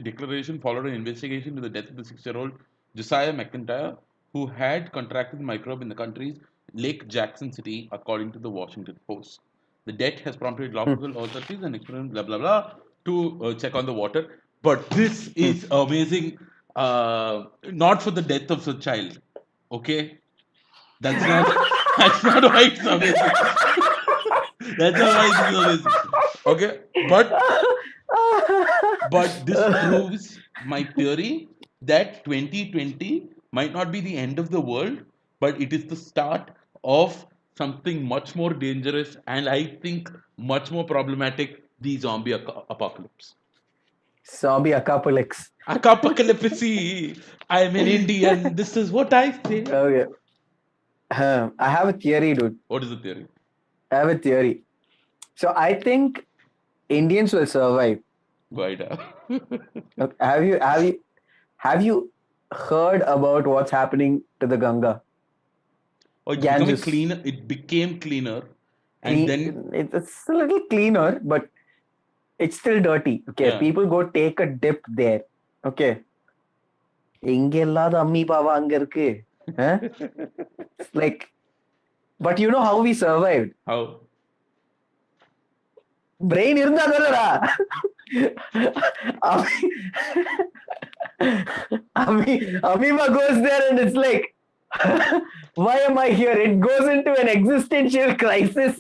declaration followed an investigation into the death of the 6-year-old Josiah McIntyre, who had contracted the microbe in the country's Lake Jackson City, according to the Washington Post. The death has prompted local authorities and experiment blah blah blah to check on the water. But this is amazing. Not for the death of the child. Okay, that's not that's not why it's amazing. That's not why this is amazing. Okay, but this proves my theory that 2020 might not be the end of the world, but it is the start of something much more dangerous and I think much more problematic, the zombie apocalypse. Zombie apocalypse. Apocalypse. I'm an Indian. This is what I say. Okay. I have a theory, dude. What is the theory? I have a theory. So I think Indians will survive. Why? Look, have you heard about what's happening to the Ganga? Oh, it's becoming Ganges. cleaner. It became cleaner, and then It's a little cleaner, but it's still dirty. Okay, Yeah. people go take a dip there. Okay. இங்க இல்லாத அம்மீபாவா அங்க இருக்கு. It's like, but you know how we survived? how? Brain இருந்தா தானடா. Amoeba goes there and it's like, why am I here? It goes into an existential crisis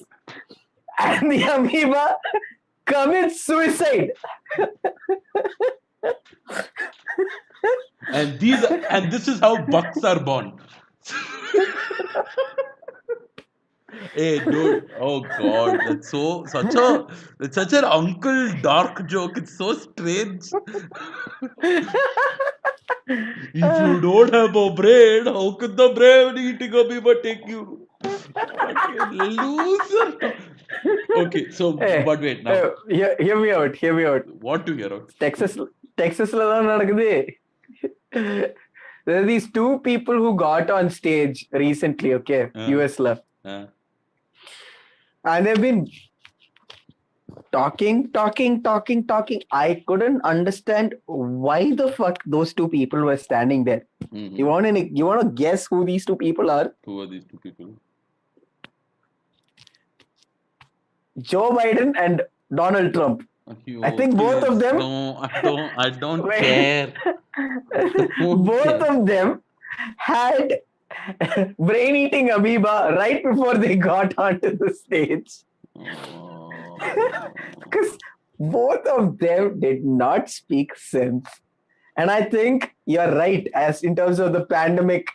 and the amoeba commits suicide. And this is how bucks are born. Hey, dude! Oh God, that's such an uncle dark joke. It's so strange. If you don't have a brain, how could the brain eating amoeba take you? Fucking loser. Okay, so Hey, but wait now. hear me out. Hear me out. What to hear out? Texasல தான் நடக்குது. There are these two people who got on stage recently, okay, US-la. And they've been talking. I couldn't understand why the fuck those two people were standing there. You want to guess who these two people are? Who are these two people? Joe Biden and Donald Trump. I think both of them. No, I don't care. Both of them had brain-eating amoeba right before they got onto the stage. Because both of them did not speak sense. And I think you're right, as in terms of the pandemic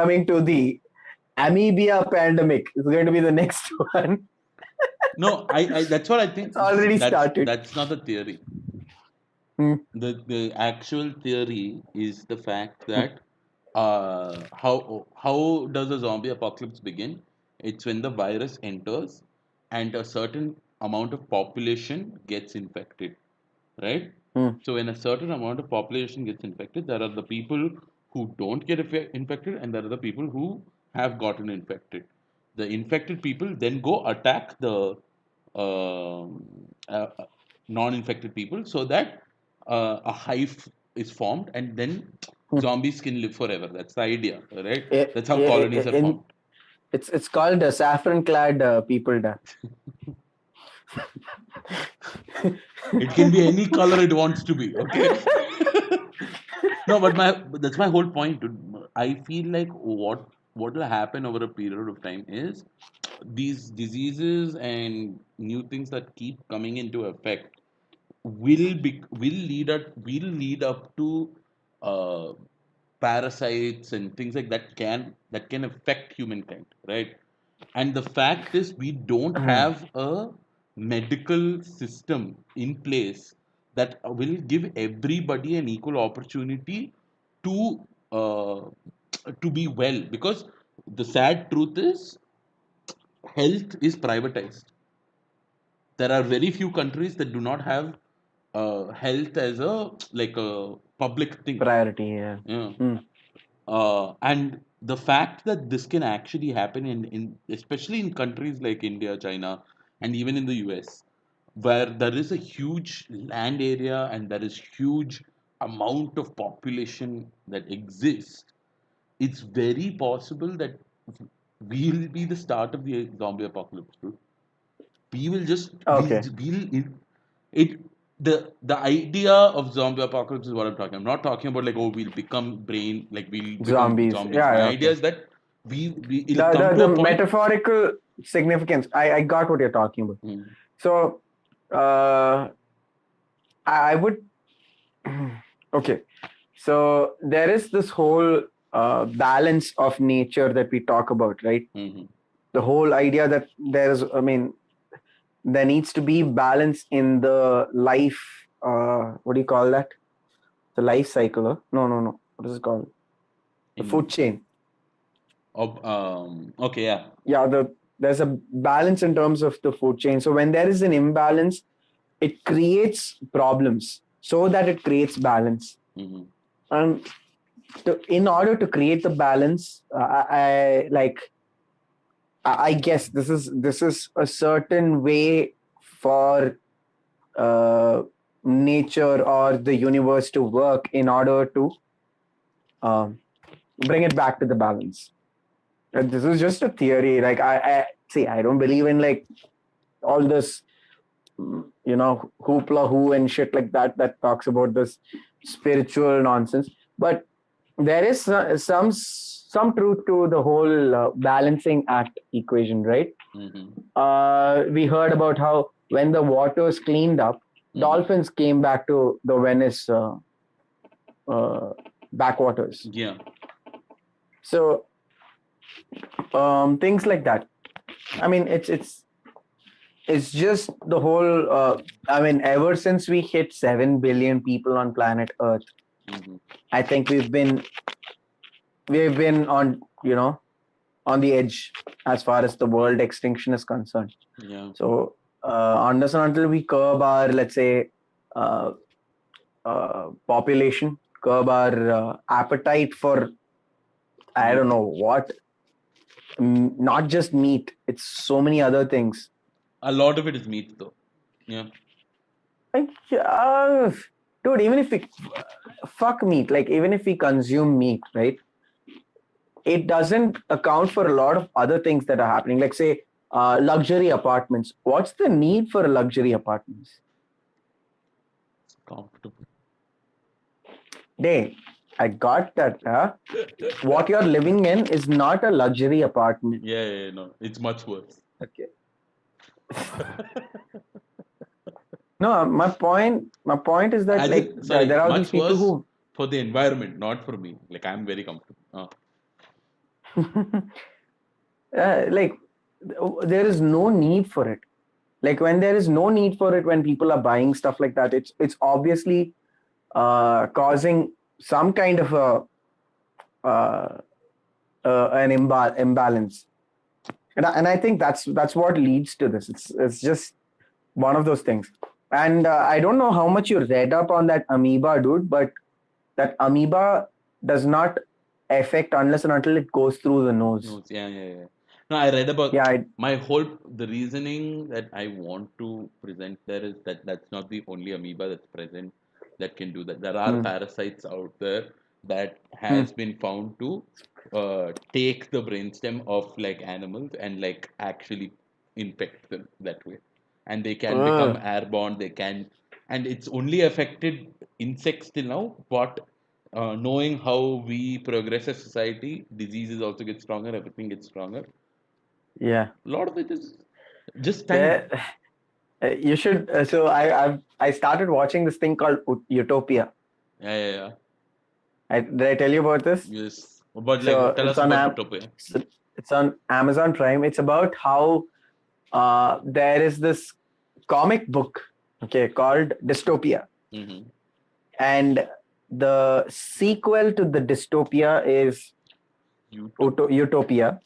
coming to the amoeba pandemic is going to be the next one. No, I that's what I think. It's already started. That's not the theory. The actual theory is the fact that how does a zombie apocalypse begin? It's when the virus enters and a certain amount of population gets infected, right? So when a certain amount of population gets infected, there are the people who don't get infected and there are the people who have gotten infected. The infected people then go attack the non-infected people so that a hive is formed and then zombies can live forever. That's the idea, right? That's how colonies are formed. It's called saffron-clad people. It can be any color it wants to be, okay? No, but that's my whole point. I feel like what will happen over a period of time is these diseases and new things that keep coming into effect will lead up to parasites and things like that can affect humankind, right? And the fact is we don't have a medical system in place that will give everybody an equal opportunity to to be well, because the sad truth is health is privatized. There are very few countries that do not have health as a like a public thing. Priority, yeah. Yeah. Hmm. And the fact that this can actually happen in especially in countries like India, China, and even in the US, where there is a huge land area and there is huge amount of population that exists, it's very possible that we'll be the start of the zombie apocalypse, dude. We will just Okay. it the idea of zombie apocalypse is what I'm talking. I'm not talking about like, oh, we'll become Zombies. zombies. Yeah, My yeah, idea okay. is that we it'll The come the to the a point. metaphorical significance. I got what you're talking about. Hmm. So I would okay. So there is this whole balance of nature that we talk about, right? Hmm. The whole idea that there needs to be balance in the life. What do you call that? The life cycle? Huh? No, no, no. What is it called? The food In chain. okay, yeah. Yeah, there's a balance in terms of the food chain. So when there is an imbalance, it creates problems so that it creates balance. Hmm. And in order to create the balance, I guess this is a certain way for nature or the universe to work in order to um, bring it back to the balance. This is just a theory. Like I see, I don't believe in like all this, hoopla who and shit like that talks about this spiritual nonsense. But there is some truth to the whole balancing act equation, right? Hmm. We heard about how when the waters cleaned up, Hmm. dolphins came back to the Venice uh, backwaters. Yeah. So things like that. I mean, it's just the whole. I mean, ever since we hit 7 billion people on planet Earth, Hmm. I think we've been on the edge as far as the world extinction is concerned. Yeah. So unless and until we curb our, let's say, uh, population, curb our appetite for I Meat. don't know what, not just meat. It's so many other things. A lot of it is meat, though. Yeah. Like, dude, even if we fuck meat, like even if we consume meat, right? It doesn't account for a lot of other things that are happening. Like say, luxury apartments. What's the need for luxury apartments? It's comfortable. Day, I got that. What you're living in is not a luxury apartment. Yeah, yeah, yeah, no, it's much worse. Okay. No, my point is that As like in, there sorry, are these much people worse who for the environment, not for me. Like I'm very comfortable. like there is no need for it. Like when there is no need for it, when people are buying stuff like that, it's obviously causing some kind of uh, imbalance, and I think that's what leads to this. It's just one of those things. And I don't know how much you read up on that amoeba, dude, but that amoeba does not affect unless and until it goes through the nose. No, yeah, yeah, yeah. No, I read about Yeah, the reasoning that I want to present there is that that's not the only amoeba that's present that can do that. There are hmm, parasites out there that hmm, has been found to take the brainstem of like animals and like actually infect them that way. And they can become ugh, airborne, and it's only affected insects till now, but knowing how we progress as society, diseases also get stronger, everything gets stronger. yeah. A lot of it is just time. There, you should. So I started watching this thing called Utopia. Yeah, yeah, yeah. Did I tell you about this? Yes. But So like, tell us about Utopia. it's on Amazon Prime. It's about how there is this comic book, okay, called Dystopia, Mm-hmm. and the sequel to the Dystopia is Utopia. Utopia.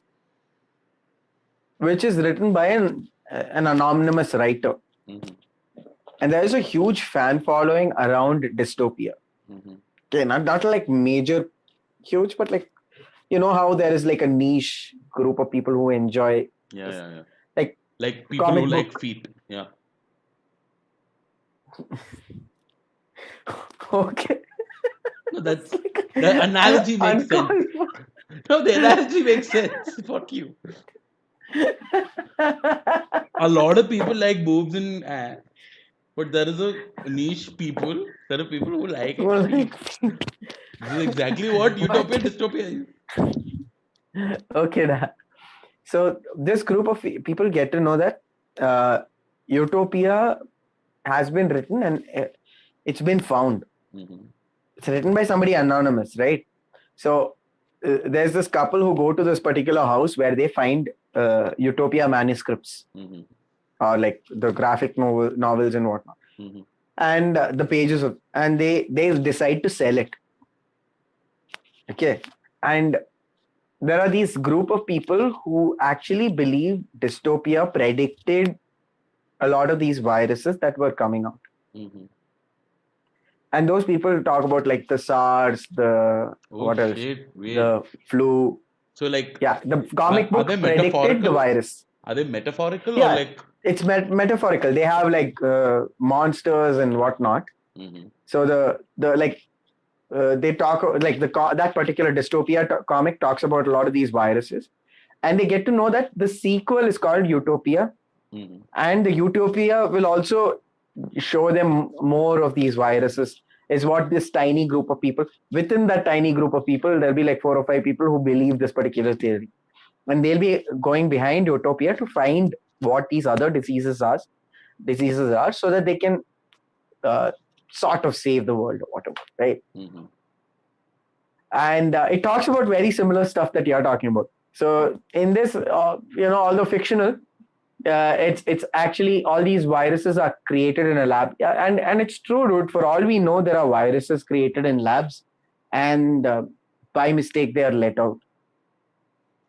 which is written by an anonymous writer. Mm-hmm. And there is a huge fan following around dystopia. Mm-hmm. Okay, not like major, huge, but like, you know how there is like a niche group of people who enjoy Yeah, this, yeah, yeah. like Like people who comic like book. feet. Yeah. Okay. No, It's that's like the analogy makes sense. uncalled for. No, the analogy makes sense. Fuck you. A lot of people like boobs and ass, but there is a niche people. There are people who like Well, feet. This is exactly what utopia but dystopia is. okay, so this group of people get to know that utopia has been written and it's been found. Mm-hmm. It's written by somebody anonymous, right? So there's this couple who go to this particular house where they find utopia manuscripts Mm-hmm. or like the graphic novels and whatnot, Mm-hmm. and the pages of, and they decide to sell it. Okay, and there are these group of people who actually believe dystopia predicted a lot of these viruses that were coming out. Mm-hmm. And those people talk about like the SARS, the Oh what else, shit! Wait. the flu. So like, Yeah, the comic are they book predicted the metaphorical? virus. Are they metaphorical or Yeah, like? it's metaphorical. They have like monsters and whatnot. Mm-hmm. So the like they talk like that particular dystopia comic talks about a lot of these viruses, and they get to know that the sequel is called Utopia, Mm-hmm. and the Utopia will also show them more of these viruses. Is what this tiny group of people, within that tiny group of people, there'll be like 4 or 5 people who believe this particular theory, and they'll be going behind Utopia to find what these other diseases are, so that they can uh, sort of save the world or whatever, right? Mm-hmm. And it talks about very similar stuff that you're talking about. So in this, although fictional, it's actually all these viruses are created in a lab. Yeah, and it's true, dude. For all we know, there are viruses created in labs, and by mistake they are let out.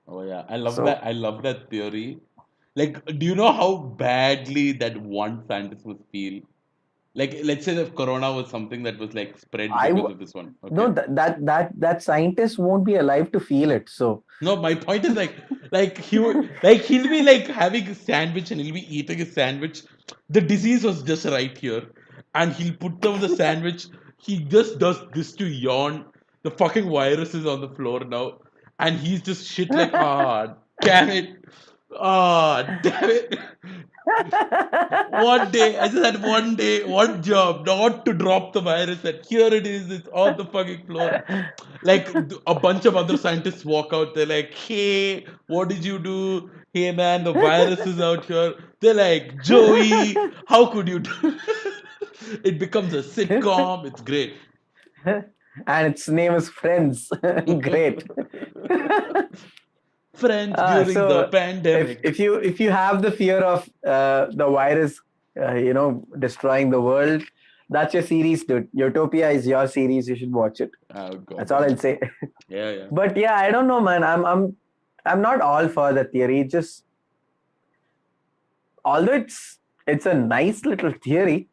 Oh yeah, I love that. So I love that theory. Like, do you know how badly that one scientist must feel? Like, let's say that Corona was something that was like spread I because w- of this one. no, Okay. that scientist won't be alive to feel it. So No, my point is like like he'll be like having a sandwich and he'll be eating a sandwich. The disease was just right here, and he'll put down the sandwich. He just does this to yawn. The fucking virus is on the floor now, and he's just shit like, ah, damn it, ah, damn it. One day, I just had one day, one job, not to drop the virus, and here it is, it's on the fucking floor. Like a bunch of other scientists walk out, they're like, hey, what did you do? Hey man, the virus is out here. They're like, Joey, how could you do? It becomes a sitcom, it's great. and its name is Friends. Great. Friends during the So if pandemic. if you if you have the fear of the virus, destroying the world, that's your series, dude. Utopia is your series. You should watch it. Oh That's god all damn I'll it. say. Yeah, yeah. But yeah, I don't know, man. I'm not all for the theory. Just although it's a nice little theory,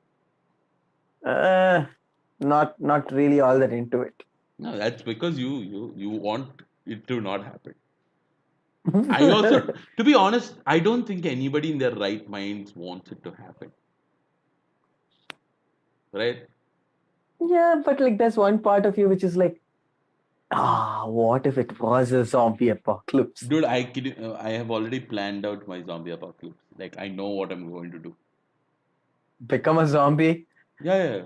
uh, not really all that into it. No, that's because you want it to not happen. I also, to be honest, I don't think anybody in their right minds wants it to happen, right? Yeah, but like there's one part of you which is like, what if it was a zombie apocalypse? Dude, I have already planned out my zombie apocalypse. Like, I know what I'm going to do. Become a zombie? Yeah, yeah, yeah.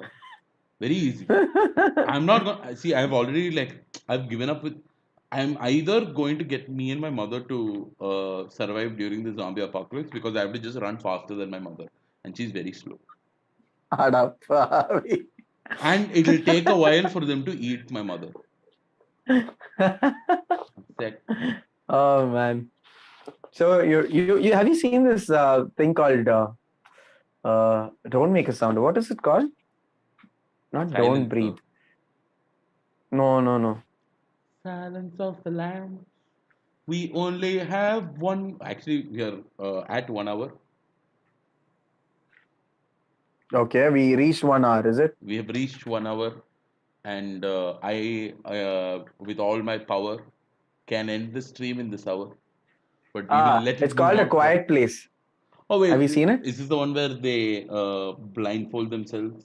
Very easy. I'm not going. See, I've already like I've given up with. I'm either going to get me and my mother to survive during the zombie apocalypse because I have to just run faster than my mother, and she's very slow. Hadapavi. And it'll take a while for them to eat my mother. That Oh man. So you have you seen this thing called don't make a sound. What is it called? Not don't silence. breathe. No, no, no. Silence of the lambs. We only have one. Actually, we are at 1 hour. Okay, we reached 1 hour, is it? We have reached 1 hour, and with all my power, can end the stream in this hour. But we will let It's it move called A on for. Quiet Place. Oh Have wait, you seen it? is this the one where they blindfold themselves?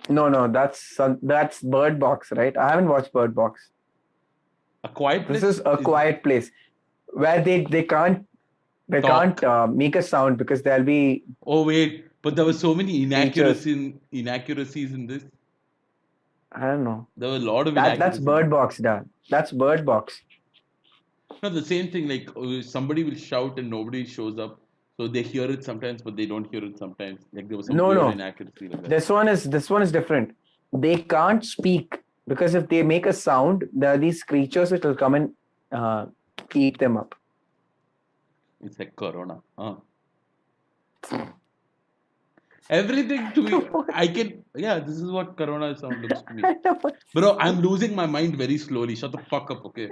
No, that's Bird Box, right? I haven't watched Bird Box. A quiet This place is A is Quiet Place where they can't talk. make a sound because there'll be Oh wait, but there were so many creatures. inaccuracies in this. I don't know. There were a lot of That's inaccuracies. Bird Box, done. That's Bird Box. No, the same thing. Like somebody will shout and nobody shows up, so they hear it sometimes, but they don't hear it sometimes. Like there was some No, weird no. inaccuracy like that. This one is different. They can't speak because if they make a sound, there are these creatures which will come and eat them up. It's like Corona. Everything to me, I can. Yeah, this is what Corona sound looks to me. Bro, I'm losing my mind very slowly. Shut the fuck up, okay?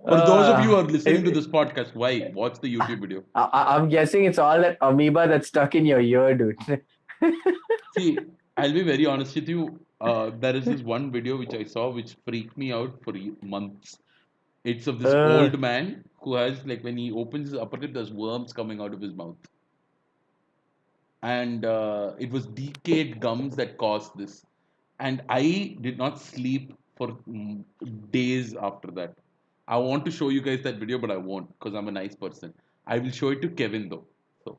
For those of you who are listening to this podcast, why? Watch the YouTube video. I'm guessing it's all that amoeba that's stuck in your ear, dude. See, I'll be very honest with you. There is this one video which I saw which freaked me out for months. It's of this Uh, old man who has, like, when he opens his upper lip, there's worms coming out of his mouth. And it was decayed gums that caused this. And I did not sleep for days after that. I want to show you guys that video, but I won't because I'm a nice person. I will show it to Kevin though. So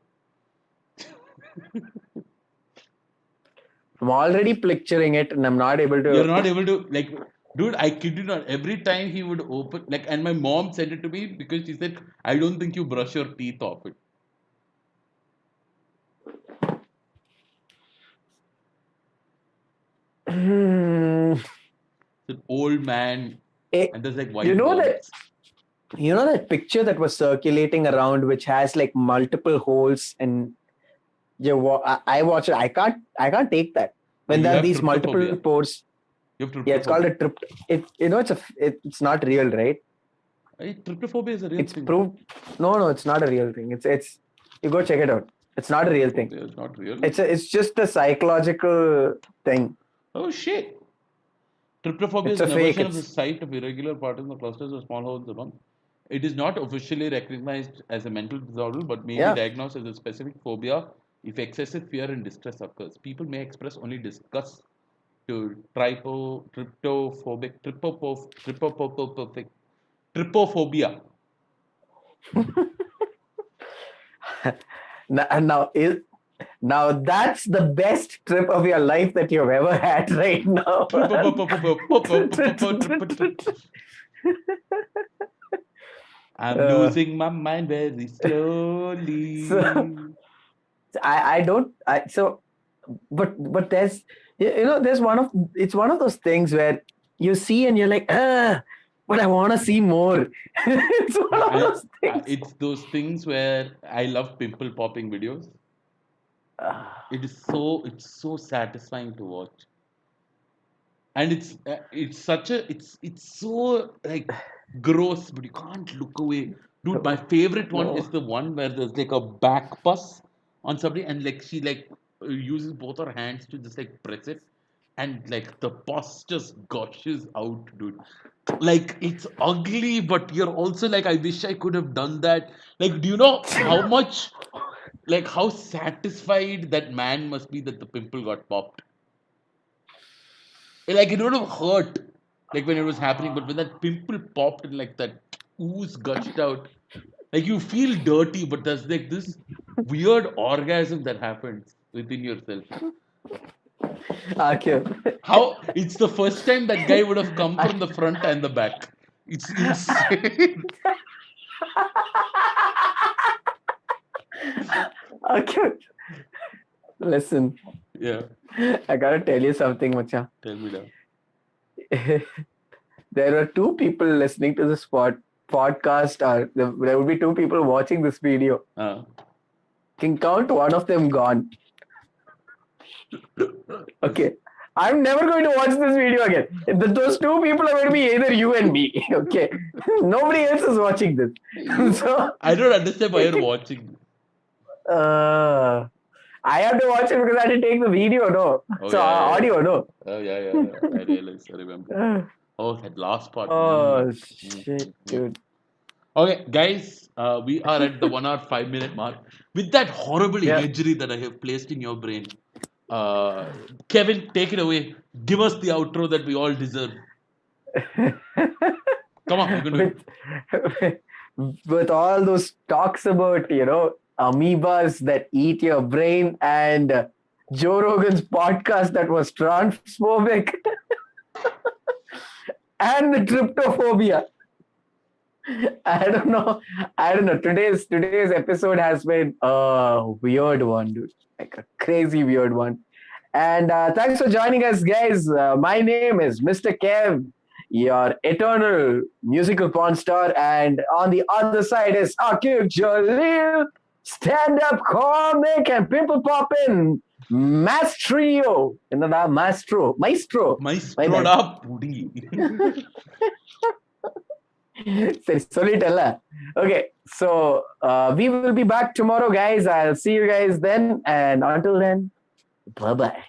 I'm already picturing it, and I'm not able you're to. not able to, like, dude, I kid you not. Every time he would open, like, and my mom said it to me because she said, I don't think you brush your teeth off it. Hmm. It's an old man, Eh, and there's like you white know worms. that picture that was circulating around, which has like multiple holes, and I watch it. I can't take that Oh, when you there are have these multiple tryptophobia. pores. You have Yeah, it's called tryptophobia. a trip. It's not real, right? Tryptophobia is a real It's thing. proved. No, it's not a real thing. It's you go check it out. It's not a real thing. Tryptophobia is not real. It's just a psychological thing. Oh shit. Tryptophobia It's is a an fake. aversion of the sight of irregular patterns or clusters of small holes along. It is not officially recognized as a mental disorder, but may be Yeah. diagnosed as a specific phobia if excessive fear and distress occurs. People may express only disgust to trypophobia. Now that's the best trip of your life that you've ever had right now. I'm losing my mind very slowly. So I don't I so but there's there's it's one of those things where you see and you're like but I want to see more. It's one of those things. It's those things where I love pimple popping videos. It's so satisfying to watch, and it's so like gross, but you can't look away, dude. My favorite one is No. the one where there's like a back pus on somebody, and like she like uses both her hands to just like press it, and like the pus just gushes out, dude. Like it's ugly, but you're also like, I wish I could have done that. Like, do you know how much, like, how satisfied that man must be that the pimple got popped? Like, it would have hurt, like, when it was happening, but when that pimple popped and like that ooze gushed out, like, you feel dirty, but there's like this weird orgasm that happens within yourself. Aaquib. How it's the first time that guy would have come from the front and the back. It's insane. Aaquib. Listen, Yeah, I gotta tell you something, Macha. tell me now. There are two people listening to this podcast, or there will be two people watching this video. Can count one of them gone. Okay. I'm never going to watch this video again. Those two people are going to be either you and me. Okay. Nobody else is watching this. So I don't understand why you're watching. uh, I have to watch it because I had to take the video, no. Oh So yeah, yeah, audio, yeah. no. Oh yeah. I realize. I remember. Oh, that last part. Oh Mm, shit, mm. dude. Okay, guys, we are at the 1 hour 5 minute mark. With that horrible Yeah. imagery that I have placed in your brain, Kevin, take it away. Give us the outro that we all deserve. Come on, you can do with it. with all those talks about amoebas that eat your brain and Joe Rogan's podcast that was transphobic and the tryptophobia. I don't know. I don't know. Today's episode has been a weird one, dude. Like a crazy weird one. And thanks for joining us, guys. My name is Mr. Kev, your eternal musical porn star. And on the other side is Aaquib, Jaleel, stand-up comic and pimple poppin' Mastrio. Maestro. My My screwed bad. up pudi. சரி சொல்லிட்டேன்ல. Okay, so we will be back tomorrow, guys. I'll see you guys then, and until then, bye bye.